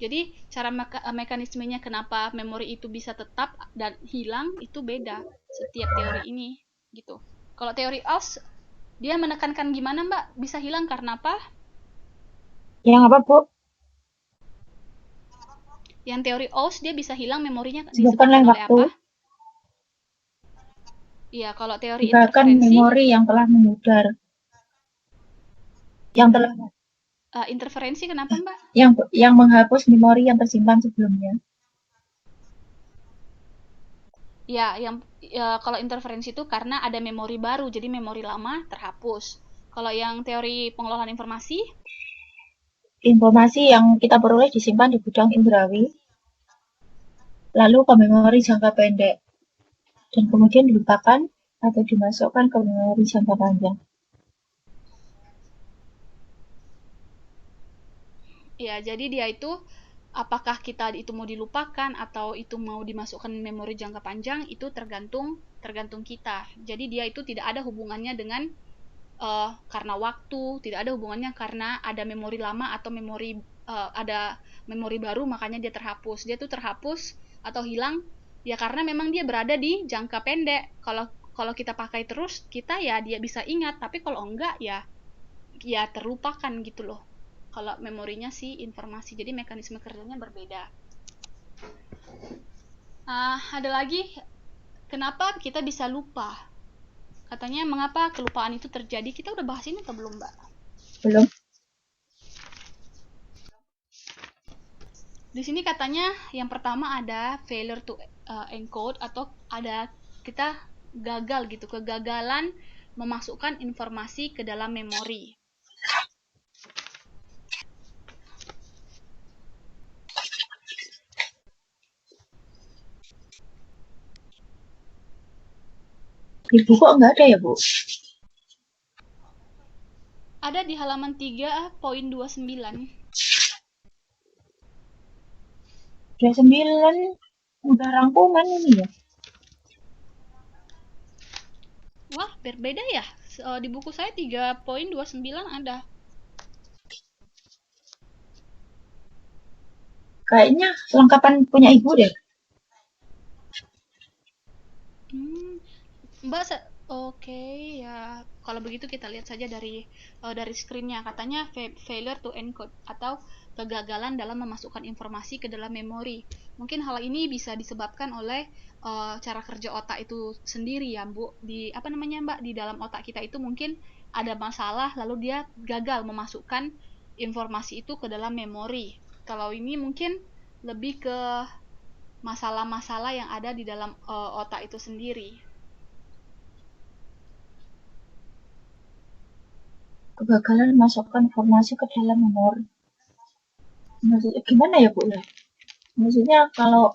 Jadi cara mekanismenya kenapa memori itu bisa tetap dan hilang itu beda setiap teori ini gitu. Kalau teori Oz dia menekankan gimana, Mbak? Bisa hilang karena apa? Yang apa, Bu? Yang teori Oz dia bisa hilang memorinya disebabkan oleh apa? Iya, kalau teori interferensi memori yang telah memudar. Yang telah interferensi kenapa, Mbak? Yang menghapus memori yang tersimpan sebelumnya. Ya, kalau interferensi itu karena ada memori baru, jadi memori lama terhapus. Kalau yang teori pengelolaan informasi yang kita peroleh disimpan di gudang indrawi, lalu ke memori jangka pendek, dan kemudian dilupakan atau dimasukkan ke memori jangka panjang. Ya, jadi dia itu apakah kita itu mau dilupakan atau itu mau dimasukkan memori jangka panjang, itu tergantung kita. Jadi dia itu tidak ada hubungannya dengan karena waktu, tidak ada hubungannya karena ada memori lama atau ada memori baru makanya dia terhapus. Dia tuh terhapus atau hilang ya karena memang dia berada di jangka pendek. Kalau kita pakai terus, kita ya dia bisa ingat, tapi kalau enggak ya terlupakan gitu loh. Kalau memorinya sih informasi, jadi mekanisme kerjanya berbeda. Ada lagi, kenapa kita bisa lupa? Katanya mengapa kelupaan itu terjadi? Kita udah bahas ini atau belum, Mbak? Belum. Di sini katanya yang pertama ada failure to encode, atau ada kita gagal gitu, kegagalan memasukkan informasi ke dalam memori. Ibu kok nggak ada ya, Bu? Ada di halaman 3.29. 29 udah rangkuman ini ya. Wah, berbeda ya. Di buku saya 3.29 ada. Kayaknya lengkapan punya Ibu deh. Mbak, oke, ya. Kalau begitu kita lihat saja dari screen-nya. Katanya failure to encode, atau kegagalan dalam memasukkan informasi ke dalam memori. Mungkin hal ini bisa disebabkan oleh cara kerja otak itu sendiri ya, Bu. Apa namanya, Mbak? Di dalam otak kita itu mungkin ada masalah, lalu dia gagal memasukkan informasi itu ke dalam memori. Kalau ini mungkin lebih ke masalah-masalah yang ada di dalam otak itu sendiri. Kegagalan memasukkan informasi ke dalam memori. Maksudnya gimana ya, Bu? Maksudnya kalau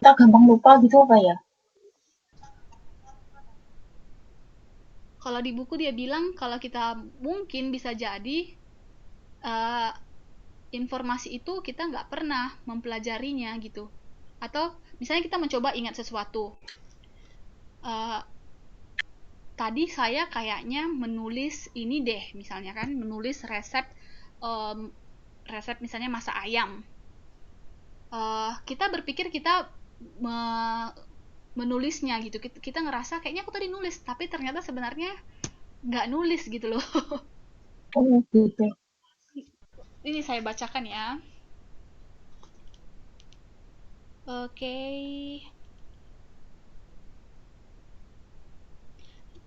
kita gampang lupa gitu apa ya? Kalau di buku dia bilang kalau kita mungkin bisa jadi uh, informasi itu kita nggak pernah mempelajarinya gitu. Atau misalnya kita mencoba ingat sesuatu. Uh, Tadi saya kayaknya menulis ini deh, misalnya kan, menulis um, resep misalnya masak ayam. Kita berpikir kita menulisnya gitu. Kita ngerasa kayaknya aku tadi nulis, tapi ternyata sebenarnya nggak nulis gitu loh. Oh, gitu. Ini saya bacakan ya. Oke,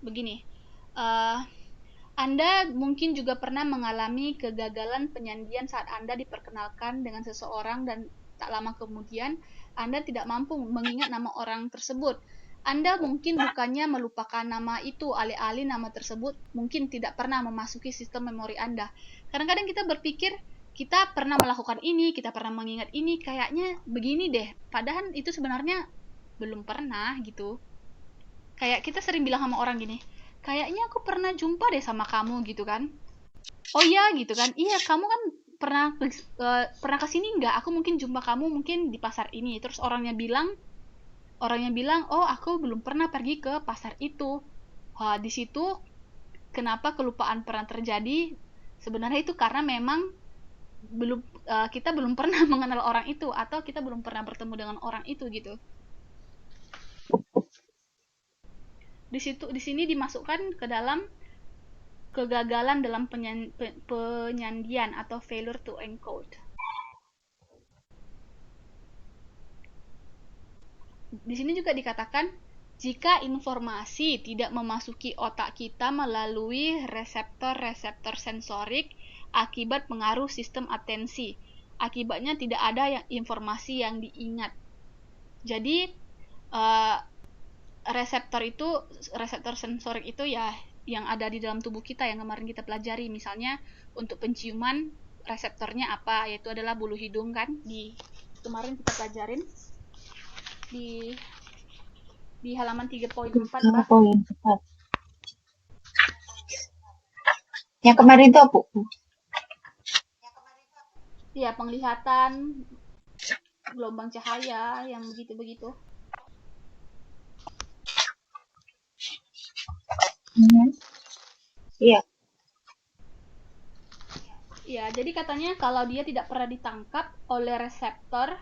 begini. Uh, Anda mungkin juga pernah mengalami kegagalan penyandian saat Anda diperkenalkan dengan seseorang, dan tak lama kemudian Anda tidak mampu mengingat nama orang tersebut. Anda mungkin bukannya melupakan nama itu, alih-alih nama tersebut mungkin tidak pernah memasuki sistem memori Anda. Kadang-kadang kita berpikir kita pernah melakukan ini, kita pernah mengingat ini, kayaknya begini deh. Padahal itu sebenarnya belum pernah gitu. Kayak kita sering bilang sama orang gini, kayaknya aku pernah jumpa deh sama kamu gitu kan. Oh iya gitu kan, iya kamu kan pernah kesini nggak? Aku mungkin jumpa kamu mungkin di pasar ini. Terus orangnya bilang, oh aku belum pernah pergi ke pasar itu. Wah, di situ kenapa kelupaan pernah terjadi? Sebenarnya itu karena memang belum kita belum pernah mengenal orang itu, atau kita belum pernah bertemu dengan orang itu gitu. Di sini dimasukkan ke dalam kegagalan dalam penyandian atau failure to encode. Di sini juga dikatakan jika informasi tidak memasuki otak kita melalui reseptor-reseptor sensorik akibat pengaruh sistem atensi. Akibatnya tidak ada informasi yang diingat. Jadi uh, reseptor sensorik itu ya yang ada di dalam tubuh kita yang kemarin kita pelajari. Misalnya untuk penciuman reseptornya apa, yaitu adalah bulu hidung kan, di kemarin kita pelajarin di halaman 3.4, Mbak. Poin cepat. Yang kemarin itu apa, Bu? Ya, penglihatan, gelombang cahaya, yang begitu-begitu. Iya. Ya, jadi katanya kalau dia tidak pernah ditangkap oleh reseptor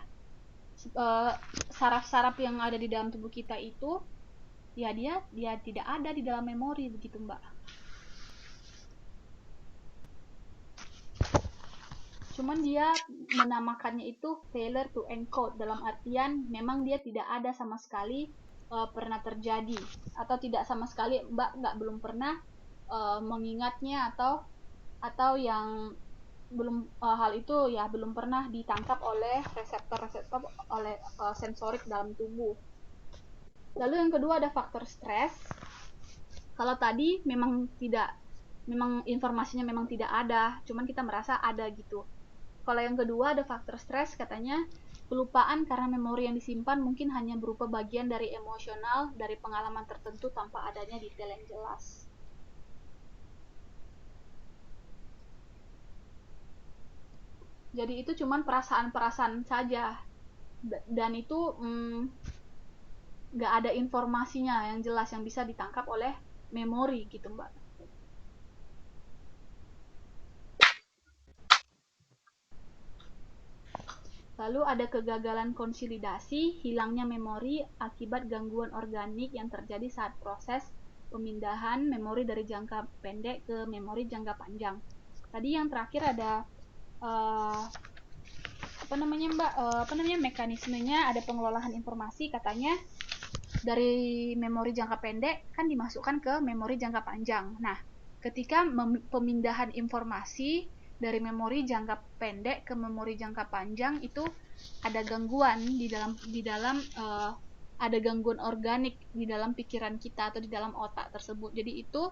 saraf-saraf yang ada di dalam tubuh kita itu, ya dia tidak ada di dalam memori begitu, Mbak. Cuman dia menamakannya itu failure to encode, dalam artian memang dia tidak ada sama sekali pernah terjadi, atau tidak sama sekali Mbak belum pernah mengingatnya, atau yang hal itu ya belum pernah ditangkap oleh reseptor-reseptor oleh sensorik dalam tubuh. Lalu yang kedua ada faktor stres. Kalau tadi memang informasinya memang tidak ada, cuman kita merasa ada gitu. Kalau yang kedua ada faktor stres, katanya kelupaan karena memori yang disimpan mungkin hanya berupa bagian dari emosional dari pengalaman tertentu tanpa adanya detail yang jelas. Jadi itu cuman perasaan-perasaan saja, dan itu nggak ada informasinya yang jelas yang bisa ditangkap oleh memori gitu, Mbak. Lalu ada kegagalan konsolidasi, hilangnya memori akibat gangguan organik yang terjadi saat proses pemindahan memori dari jangka pendek ke memori jangka panjang. Tadi yang terakhir ada mekanismenya, ada pengelolaan informasi, katanya dari memori jangka pendek kan dimasukkan ke memori jangka panjang. Nah, ketika pemindahan informasi dari memori jangka pendek ke memori jangka panjang itu ada gangguan di dalam ada gangguan organik di dalam pikiran kita atau di dalam otak tersebut. Jadi itu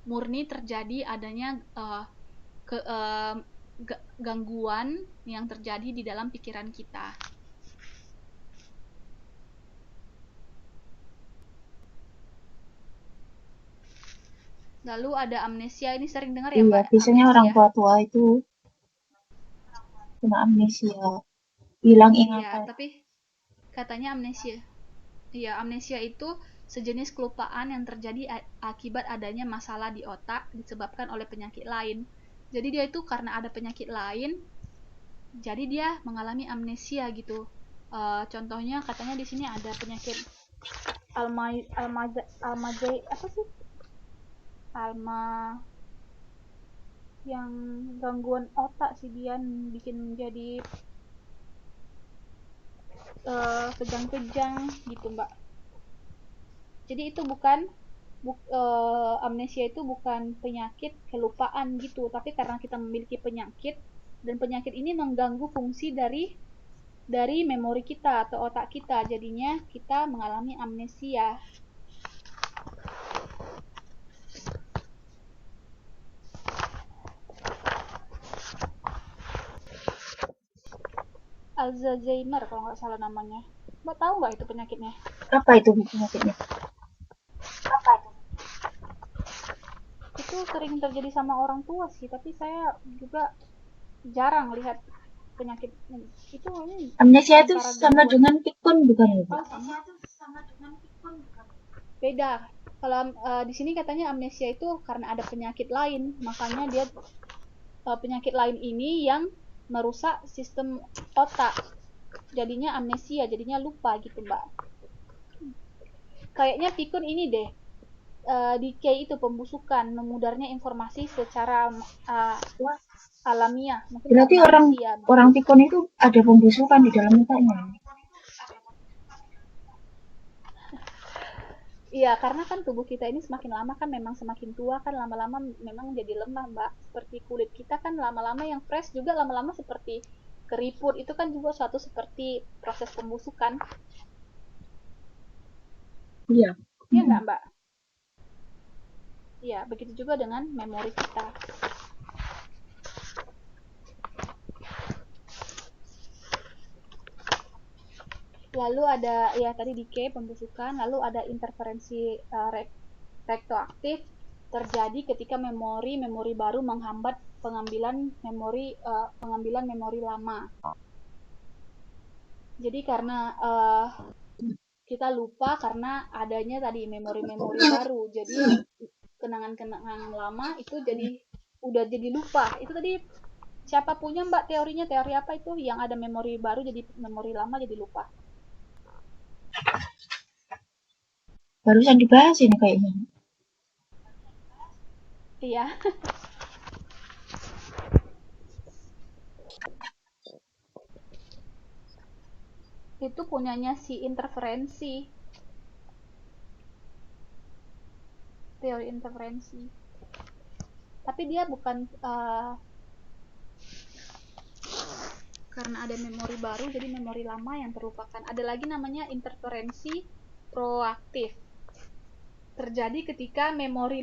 murni terjadi adanya gangguan yang terjadi di dalam pikiran kita. Lalu ada amnesia, ini sering dengar ya, Mbak? Iya, biasanya amnesia. orang tua-tua itu kena amnesia, hilang Iya, ingatan. tapi katanya amnesia. Iya, amnesia itu sejenis kelupaan yang terjadi akibat adanya masalah di otak disebabkan oleh penyakit lain. Jadi dia itu karena ada penyakit lain, jadi dia mengalami amnesia gitu. Contohnya katanya di sini ada penyakit apa sih? Alma yang gangguan otak sih, dia bikin menjadi kejang-kejang gitu, Mbak. Jadi itu amnesia itu bukan penyakit kelupaan gitu, tapi karena kita memiliki penyakit dan penyakit ini mengganggu fungsi dari memori kita atau otak kita, jadinya kita mengalami amnesia. Alzheimer kalau nggak salah namanya. Mbak tahu nggak itu penyakitnya? Apa itu penyakitnya? Itu sering terjadi sama orang tua sih, tapi saya juga jarang lihat penyakit itu. Amnesia itu Antara sama gangguan dengan pikun bukan ya, Bu? Beda. Kalau di sini katanya amnesia itu karena ada penyakit lain, makanya dia penyakit lain ini yang merusak sistem otak. Jadinya amnesia, jadinya lupa gitu, Mbak. Kayaknya pikun ini deh. Decay itu pembusukan, memudarnya informasi secara alamiah. Mungkin Berarti karena orang usia. orang pikun itu ada pembusukan di dalam otaknya. Iya, karena kan tubuh kita ini semakin lama kan memang semakin tua kan, lama-lama memang jadi lemah, Mbak. Seperti kulit kita kan lama-lama yang fresh juga lama-lama seperti keriput. Itu kan juga suatu seperti proses pembusukan. Iya. Iya nggak, Mbak? Iya, begitu juga dengan memori kita. Lalu ada ya tadi decay pembusukan, lalu ada interferensi retroaktif terjadi ketika memori baru menghambat pengambilan memori lama. Jadi karena kita lupa karena adanya tadi memori-memori baru, jadi kenangan-kenangan lama itu udah jadi lupa. Itu tadi siapa punya, Mbak, teorinya? Teori apa itu yang ada memori baru jadi memori lama jadi lupa? Barusan dibahas ini kayaknya. Iya. Itu punyanya si interferensi. Teori interferensi. Tapi dia bukan karena ada memori baru, jadi memori lama yang terlupakan. Ada lagi namanya interferensi proaktif. Terjadi ketika memori